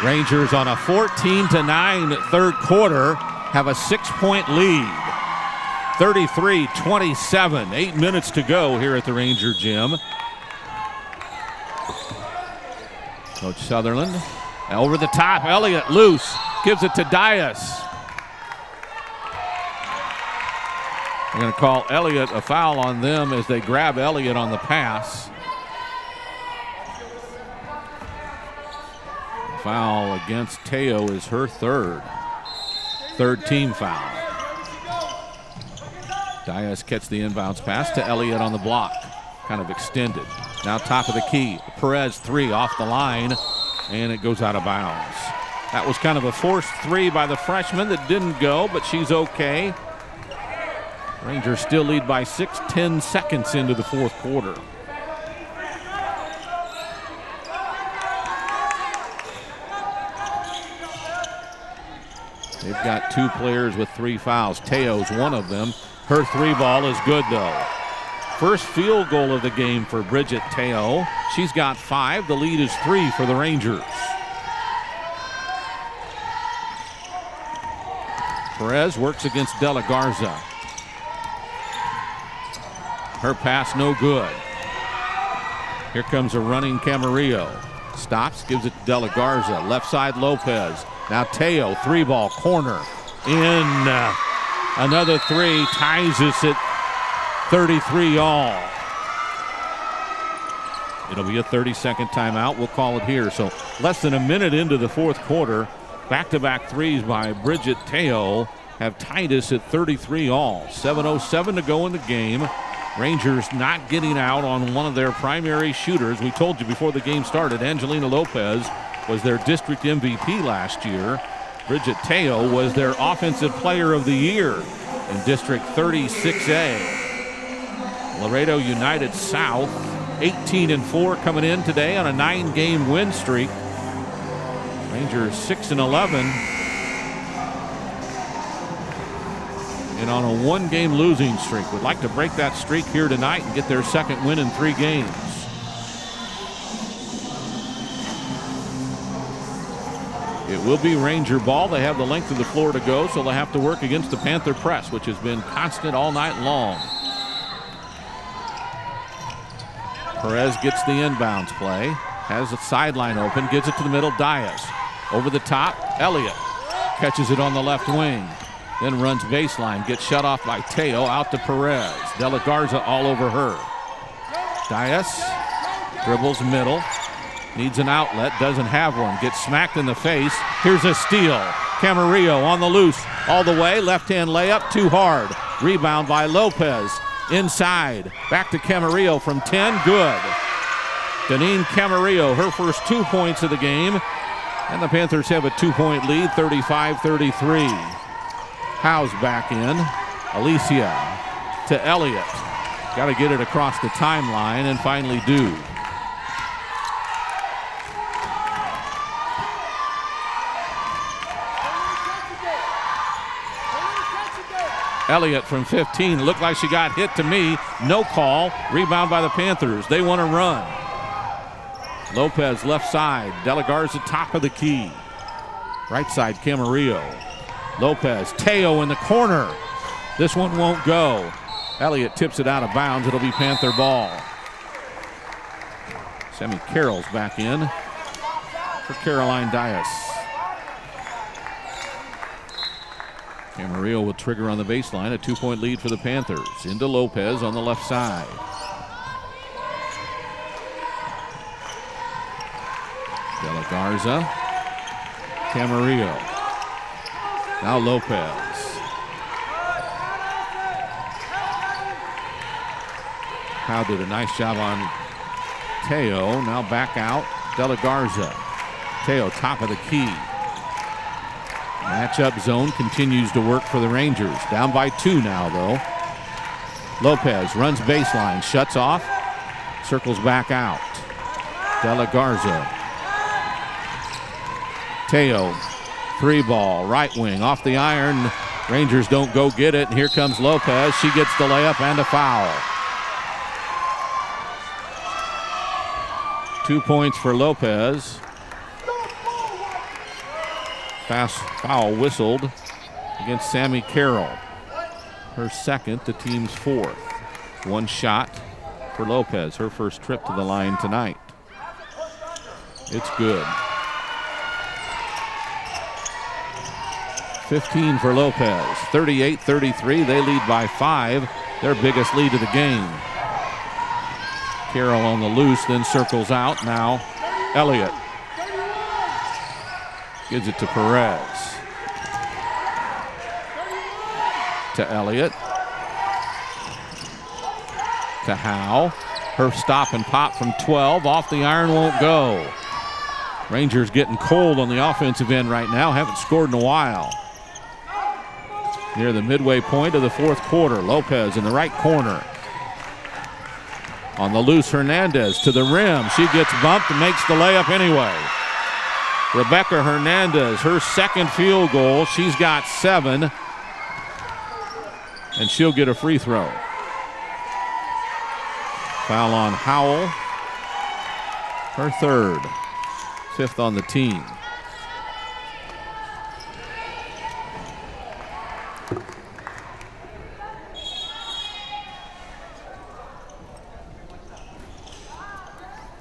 Rangers on a 14-9 third quarter have a 6-point lead. 33-27. 8 minutes to go here at the Ranger gym. Coach Sutherland over the top. Elliott loose. Gives it to Dias. They're going to call Elliott a foul on them as they grab Elliott on the pass. Foul against Teo is her third team foul. Dias gets the inbounds pass to Elliott on the block. Kind of extended. Now top of the key. Perez three off the line, and it goes out of bounds. That was kind of a forced three by the freshman that didn't go, but she's okay. Rangers still lead by 6, 10 seconds into the fourth quarter. They've got 2 players with 3 fouls. Teo's one of them. Her 3 ball is good though. First field goal of the game for Bridget Teo. She's got 5. The lead is 3 for the Rangers. Perez works against De La Garza. Her pass no good. Here comes a running Camarillo. Stops, gives it to De La Garza. Left side Lopez. Now Teo, 3-ball corner. In. Another 3 ties us at 33 all. It'll be a 30-second timeout. We'll call it here. So less than a minute into the fourth quarter, back-to-back threes by Bridget Teo have tied us at 33 all. 7:07 to go in the game. Rangers not getting out on one of their primary shooters. We told you before the game started, Angelina Lopez was their district MVP last year. Bridget Teo was their offensive player of the year in District 36A. Laredo United South, 18-4 coming in today on a 9-game win streak. Rangers 6-11. And on a 1-game losing streak. Would like to break that streak here tonight and get their second win in 3 games. It will be Ranger ball. They have the length of the floor to go, so they'll have to work against the Panther press, which has been constant all night long. Perez gets the inbounds play. Has a sideline open. Gives it to the middle. Dias. Over the top. Elliott catches it on the left wing. Then runs baseline, gets shut off by Teo, out to Perez. De La Garza all over her. Dias dribbles middle, Needs an outlet, doesn't have one. Gets smacked in the face. Here's a steal. Camarillo on the loose. All the way, left-hand layup, too hard. Rebound by Lopez. Inside. Back to Camarillo from 10, good. Deneen Camarillo, her first 2 points of the game. And the Panthers have a 2-point lead, 35-33. Howe's back in. Alicia to Elliott. Got to get it across the timeline and finally do. Elliott from 15. Looked like she got hit to me. No call. Rebound by the Panthers. They want to run. Lopez left side. De La Garza top of the key. Right side Camarillo. Lopez. Teo in the corner. This one won't go. Elliott tips it out of bounds. It'll be Panther ball. Sammy Carroll's back in for Caroline Dias. Camarillo will trigger on the baseline. A 2-point lead for the Panthers. Into Lopez on the left side. De La Garza. Camarillo. Now Lopez. Howe did a nice job on Teo. Now back out. De La Garza. Teo top of the key. Matchup zone continues to work for the Rangers. Down by 2 now, though. Lopez runs baseline, shuts off, circles back out. De La Garza. Teo, 3-ball, right wing, off the iron. Rangers don't go get it, and here comes Lopez. She gets the layup and a foul. 2 points for Lopez. Fast foul whistled against Sammy Carroll. Her second, the team's 4th. 1 shot for Lopez, her first trip to the line tonight. It's good. 15 for Lopez, 38-33. They lead by 5, their biggest lead of the game. Carroll on the loose, then circles out. Now Elliott. Gives it to Perez. To Elliott. To Howe. Her stop and pop from 12. Off the iron, won't go. Rangers getting cold on the offensive end right now. Haven't scored in a while. Near the midway point of the 4th quarter. Lopez in the right corner. On the loose, Hernandez to the rim. She gets bumped and makes the layup anyway. Rebecca Hernandez, her second field goal. She's got 7. And she'll get a free throw. Foul on Howell. Her 3rd. 5th on the team.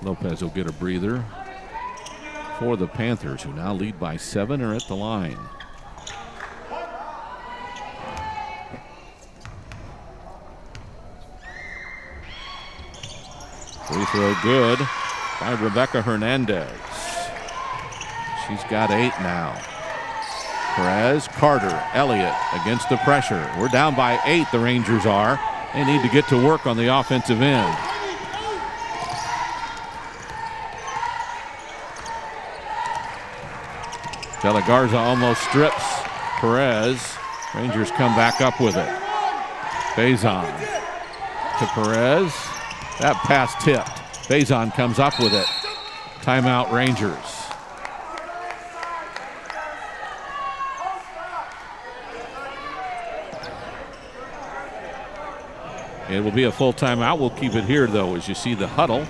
Lopez will get a breather for the Panthers, who now lead by 7, are at the line. Free throw good by Rebecca Hernandez. She's got 8 now. Perez, Carter, Elliott against the pressure. We're down by 8, the Rangers are. They need to get to work on the offensive end. De La Garza almost strips Perez. Rangers come back up with it. Faison to Perez. That pass tipped. Faison comes up with it. Timeout Rangers. It will be a full timeout. We'll keep it here, though, as you see the huddle.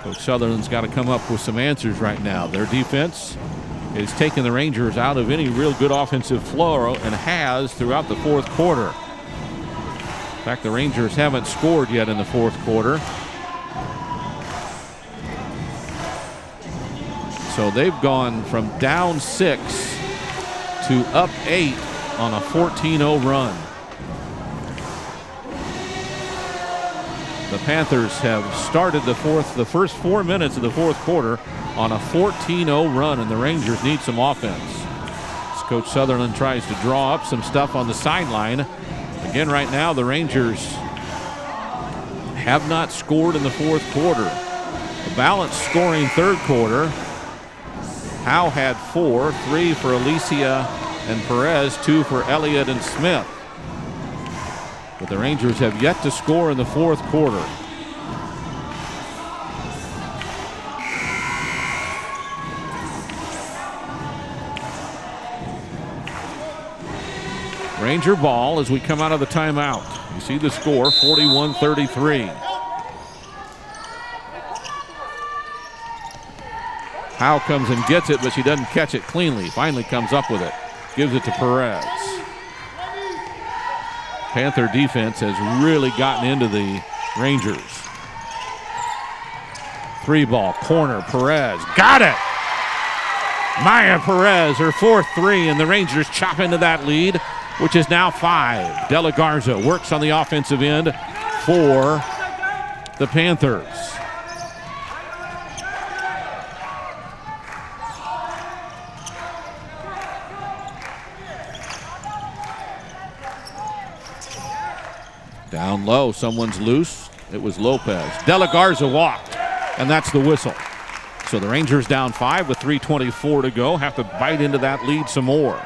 Coach Sutherland's got to come up with some answers right now. Their defense is taking the Rangers out of any real good offensive flow and has throughout the 4th quarter. In fact, the Rangers haven't scored yet in the 4th quarter. So they've gone from down 6 to up 8 on a 14-0 run. The Panthers have started the first 4 minutes of the 4th quarter on a 14-0 run, and the Rangers need some offense. As Coach Sutherland tries to draw up some stuff on the sideline. Again, right now, the Rangers have not scored in the fourth quarter. A balanced scoring third quarter. Howe had 4, 3 for Alicia and Perez, 2 for Elliott and Smith. But the Rangers have yet to score in the fourth quarter. Ranger ball as we come out of the timeout. You see the score, 41-33. Howe comes and gets it, but she doesn't catch it cleanly. Finally comes up with it. Gives it to Perez. Panther defense has really gotten into the Rangers. 3-ball, corner, Perez. Got it! Maya Perez, her 4th 3, and the Rangers chop into that lead, which is now 5. De La Garza works on the offensive end for the Panthers. Down low, someone's loose. It was Lopez. De La Garza walked, and that's the whistle. So the Rangers down 5 with 3:24 to go. Have to bite into that lead some more.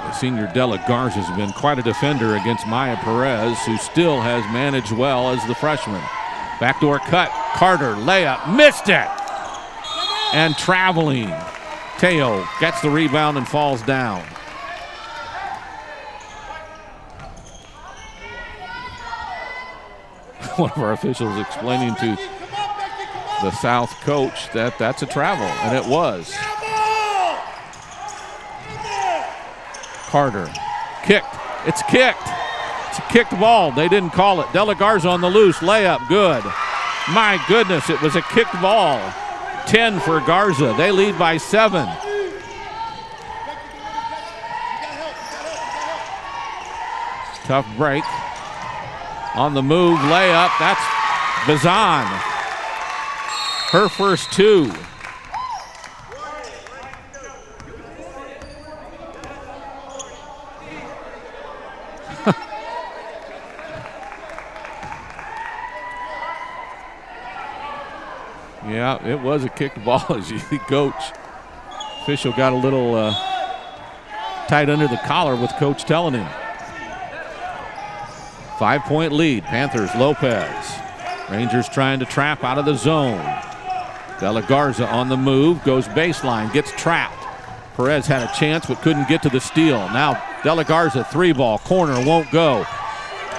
The senior De La Garza has been quite a defender against Maya Perez, who still has managed well as the freshman. Backdoor cut. Carter, layup, missed it. And traveling. Teo gets the rebound and falls down. One of our officials explaining to the South coach that that's a travel, and it was. Carter kicked. It's kicked. It's a kicked ball. They didn't call it. De La Garza on the loose. Layup. Good. My goodness, it was a kicked ball. 10 for Garza. They lead by 7. Tough break. On the move, layup. That's Bazan. Her first 2. Yeah, it was a kicked ball, as you see, Coach. Official got a little tight under the collar with Coach telling him. 5-point lead. Panthers, Lopez. Rangers trying to trap out of the zone. De La Garza on the move, goes baseline, gets trapped. Perez had a chance but couldn't get to the steal. Now De La Garza, 3-ball, corner, won't go.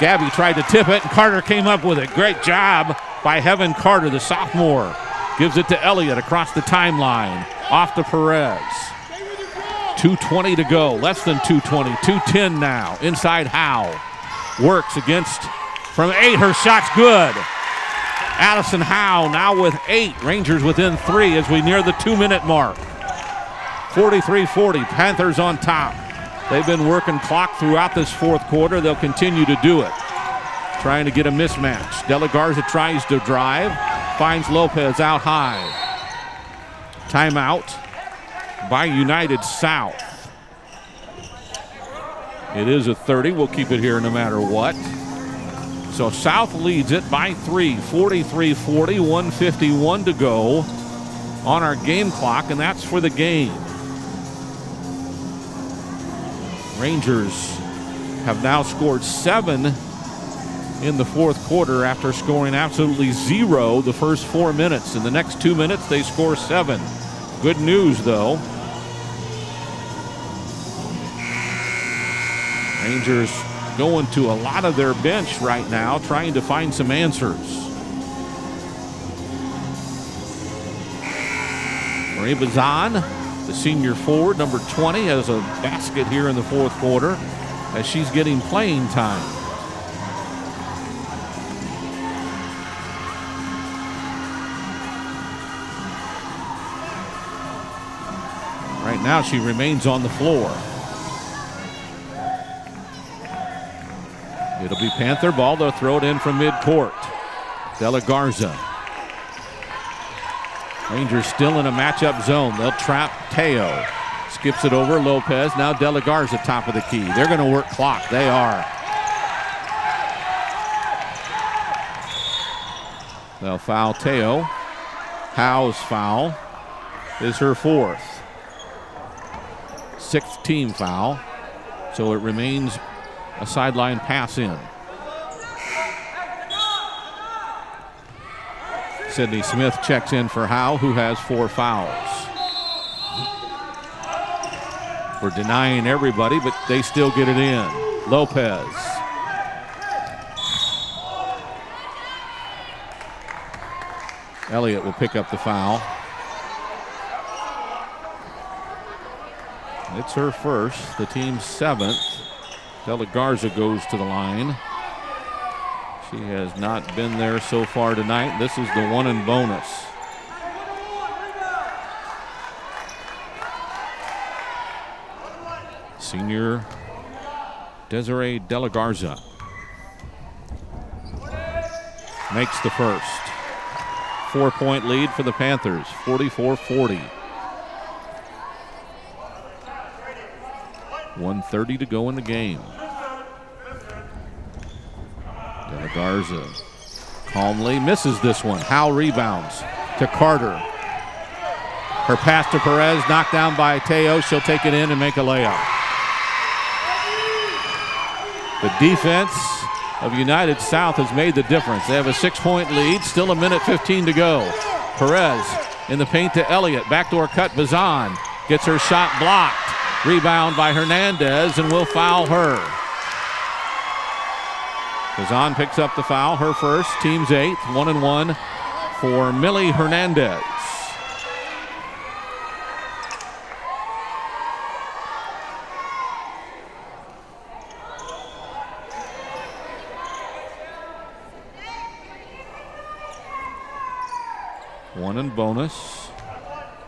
Gabby tried to tip it, and Carter came up with it. Great job by Heaven Carter, the sophomore. Gives it to Elliott across the timeline. Off to Perez. 2:20 to go, less than 2:20, 2:10 now. Inside Howe. Works against from 8. Her shot's good. Addison Howe now with 8. Rangers within 3 as we near the 2-minute mark. 43-40. Panthers on top. They've been working clock throughout this fourth quarter. They'll continue to do it. Trying to get a mismatch. De La Garza tries to drive. Finds Lopez out high. Timeout by United South. It is a 30. We'll keep it here no matter what. So South leads it by 3, 43-40, 1:51 to go on our game clock, and that's for the game. Rangers have now scored 7 in the fourth quarter after scoring absolutely 0 the first 4 minutes. In the next 2 minutes, they score 7. Good news, though. Rangers going to a lot of their bench right now, trying to find some answers. Marie Bazan, the senior forward, number 20, has a basket here in the fourth quarter as she's getting playing time. Right now she remains on the floor. It'll be Panther ball. They'll throw it in from midcourt. De La Garza. Rangers still in a matchup zone. They'll trap Teo. Skips it over Lopez. Now De La Garza top of the key. They're going to work clock. They are. They'll foul Teo. Howe's foul is her fourth. Sixth team foul. So it remains a sideline pass in. Sydney Smith checks in for Howe, who has 4 fouls. We're denying everybody, but they still get it in. Lopez. Elliott will pick up the foul. It's her first, the team's 7th. De La Garza goes to the line. She has not been there so far tonight. This is the 1 and bonus. Senior Desiree De La Garza makes the first. 4-point lead for the Panthers, 44-40. 1:30 to go in the game. De La Garza calmly misses this one. Howe rebounds to Carter. Her pass to Perez, knocked down by Teo. She'll take it in and make a layup. The defense of United South has made the difference. They have a 6-point lead, still 1:15 to go. Perez in the paint to Elliott. Backdoor cut, Bazan gets her shot blocked. Rebound by Hernandez, and will foul her. Bazan picks up the foul, her first, team's 8th, 1-1 for Millie Hernandez. One and bonus.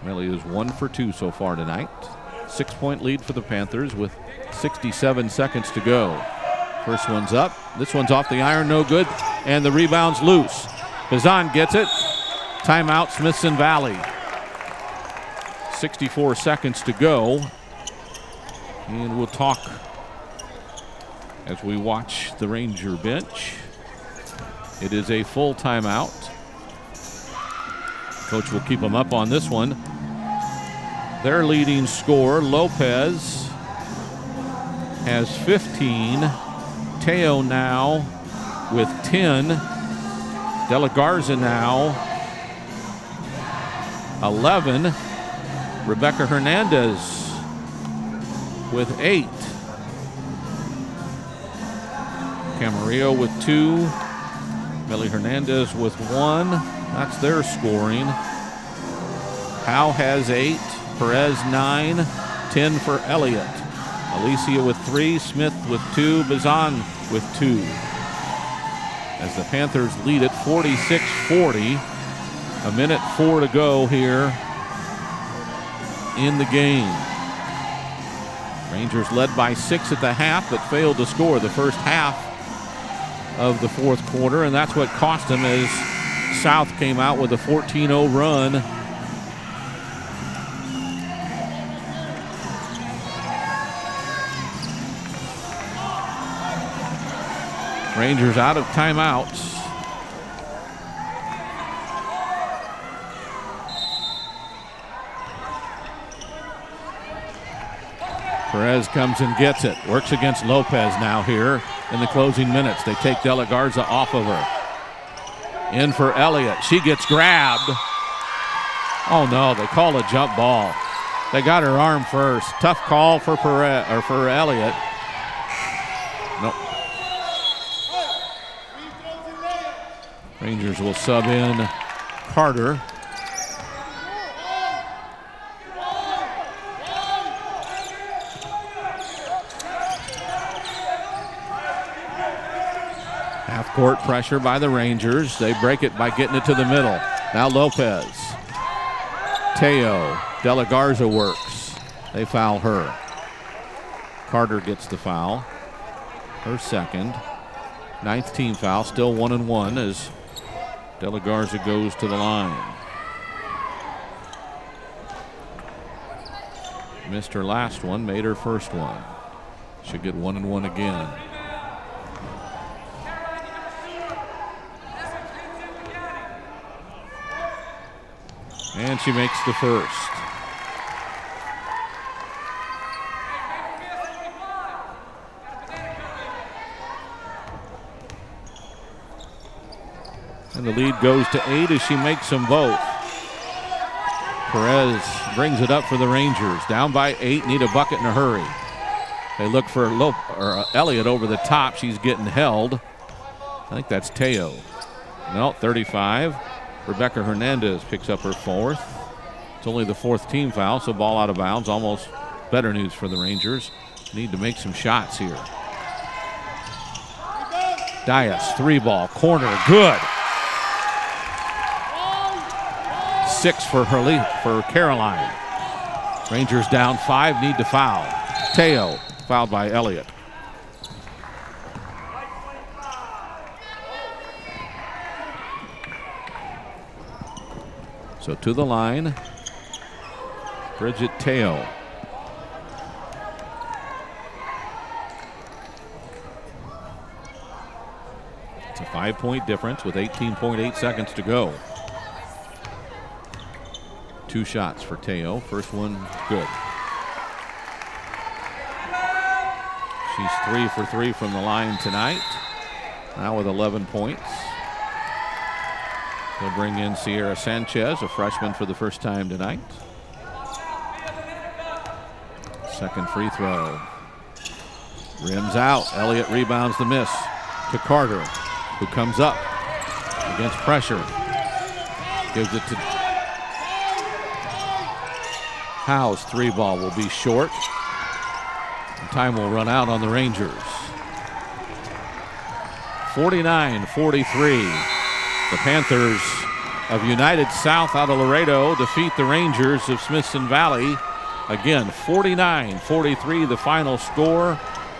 Millie is 1 for 2 so far tonight. 6-point lead for the Panthers with 67 seconds to go. First one's up. This one's off the iron, no good. And the rebound's loose. Bazan gets it. Timeout, Smithson Valley. 64 seconds to go. And we'll talk as we watch the Ranger bench. It is a full timeout. Coach will keep them up on this one. Their leading scorer, Lopez, has 15. Teo now with 10. De La Garza now 11. Rebecca Hernandez with 8. Camarillo with 2. Millie Hernandez with 1. That's their scoring. Howe has 8. Perez 9. 10 for Elliott. Alicia with 3. Smith with 2. Bazan with 2. As the Panthers lead it 46-40. 1:04 to go here in the game. Rangers led by 6 at the half, but failed to score the first half of the fourth quarter, and that's what cost them as South came out with a 14-0 run. Rangers out of timeouts. Perez comes and gets it. Works against Lopez now here in the closing minutes. They take De La Garza off of her. In for Elliott. She gets grabbed. Oh no, they call a jump ball. They got her arm first. Tough call for Perez or for Elliott. Nope. Rangers will sub in Carter. Half-court pressure by the Rangers. They break it by getting it to the middle. Now Lopez. Teo. De La Garza works. They foul her. Carter gets the foul. Her second. 9th team foul. Still 1-1 as De La Garza goes to the line. Missed her last one, made her first one. Should get 1-1 again. And she makes the first. And the lead goes to 8 as she makes them both. Perez brings it up for the Rangers. Down by 8, need a bucket in a hurry. They look for Elliott over the top. She's getting held. I think that's Teo. No, 35. Rebecca Hernandez picks up her 4th. It's only the 4th team foul, so ball out of bounds. Almost better news for the Rangers. Need to make some shots here. Dias, 3-ball, corner, good. 6 for Caroline. Rangers down 5, need to foul. Teo, fouled by Elliott. So to the line, Bridget Teo. It's a 5-point difference with 18.8 seconds to go. 2 shots for Teo. First one good. She's 3 for 3 from the line tonight. Now with 11 points. They'll bring in Sierra Sanchez, a freshman for the first time tonight. Second free throw. Rims out. Elliott rebounds the miss to Carter, who comes up against pressure. Gives it to Howe's 3-ball will be short. And time will run out on the Rangers. 49-43. The Panthers of United South out of Laredo defeat the Rangers of Smithson Valley. Again, 49-43 the final score.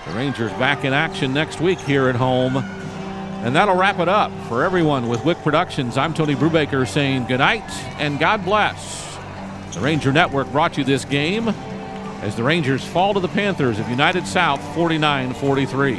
The Rangers back in action next week here at home. And that'll wrap it up for everyone with Wick Productions. I'm Tony Brubaker saying good night and God bless. The Ranger Network brought you this game as the Rangers fall to the Panthers of United South 49-43.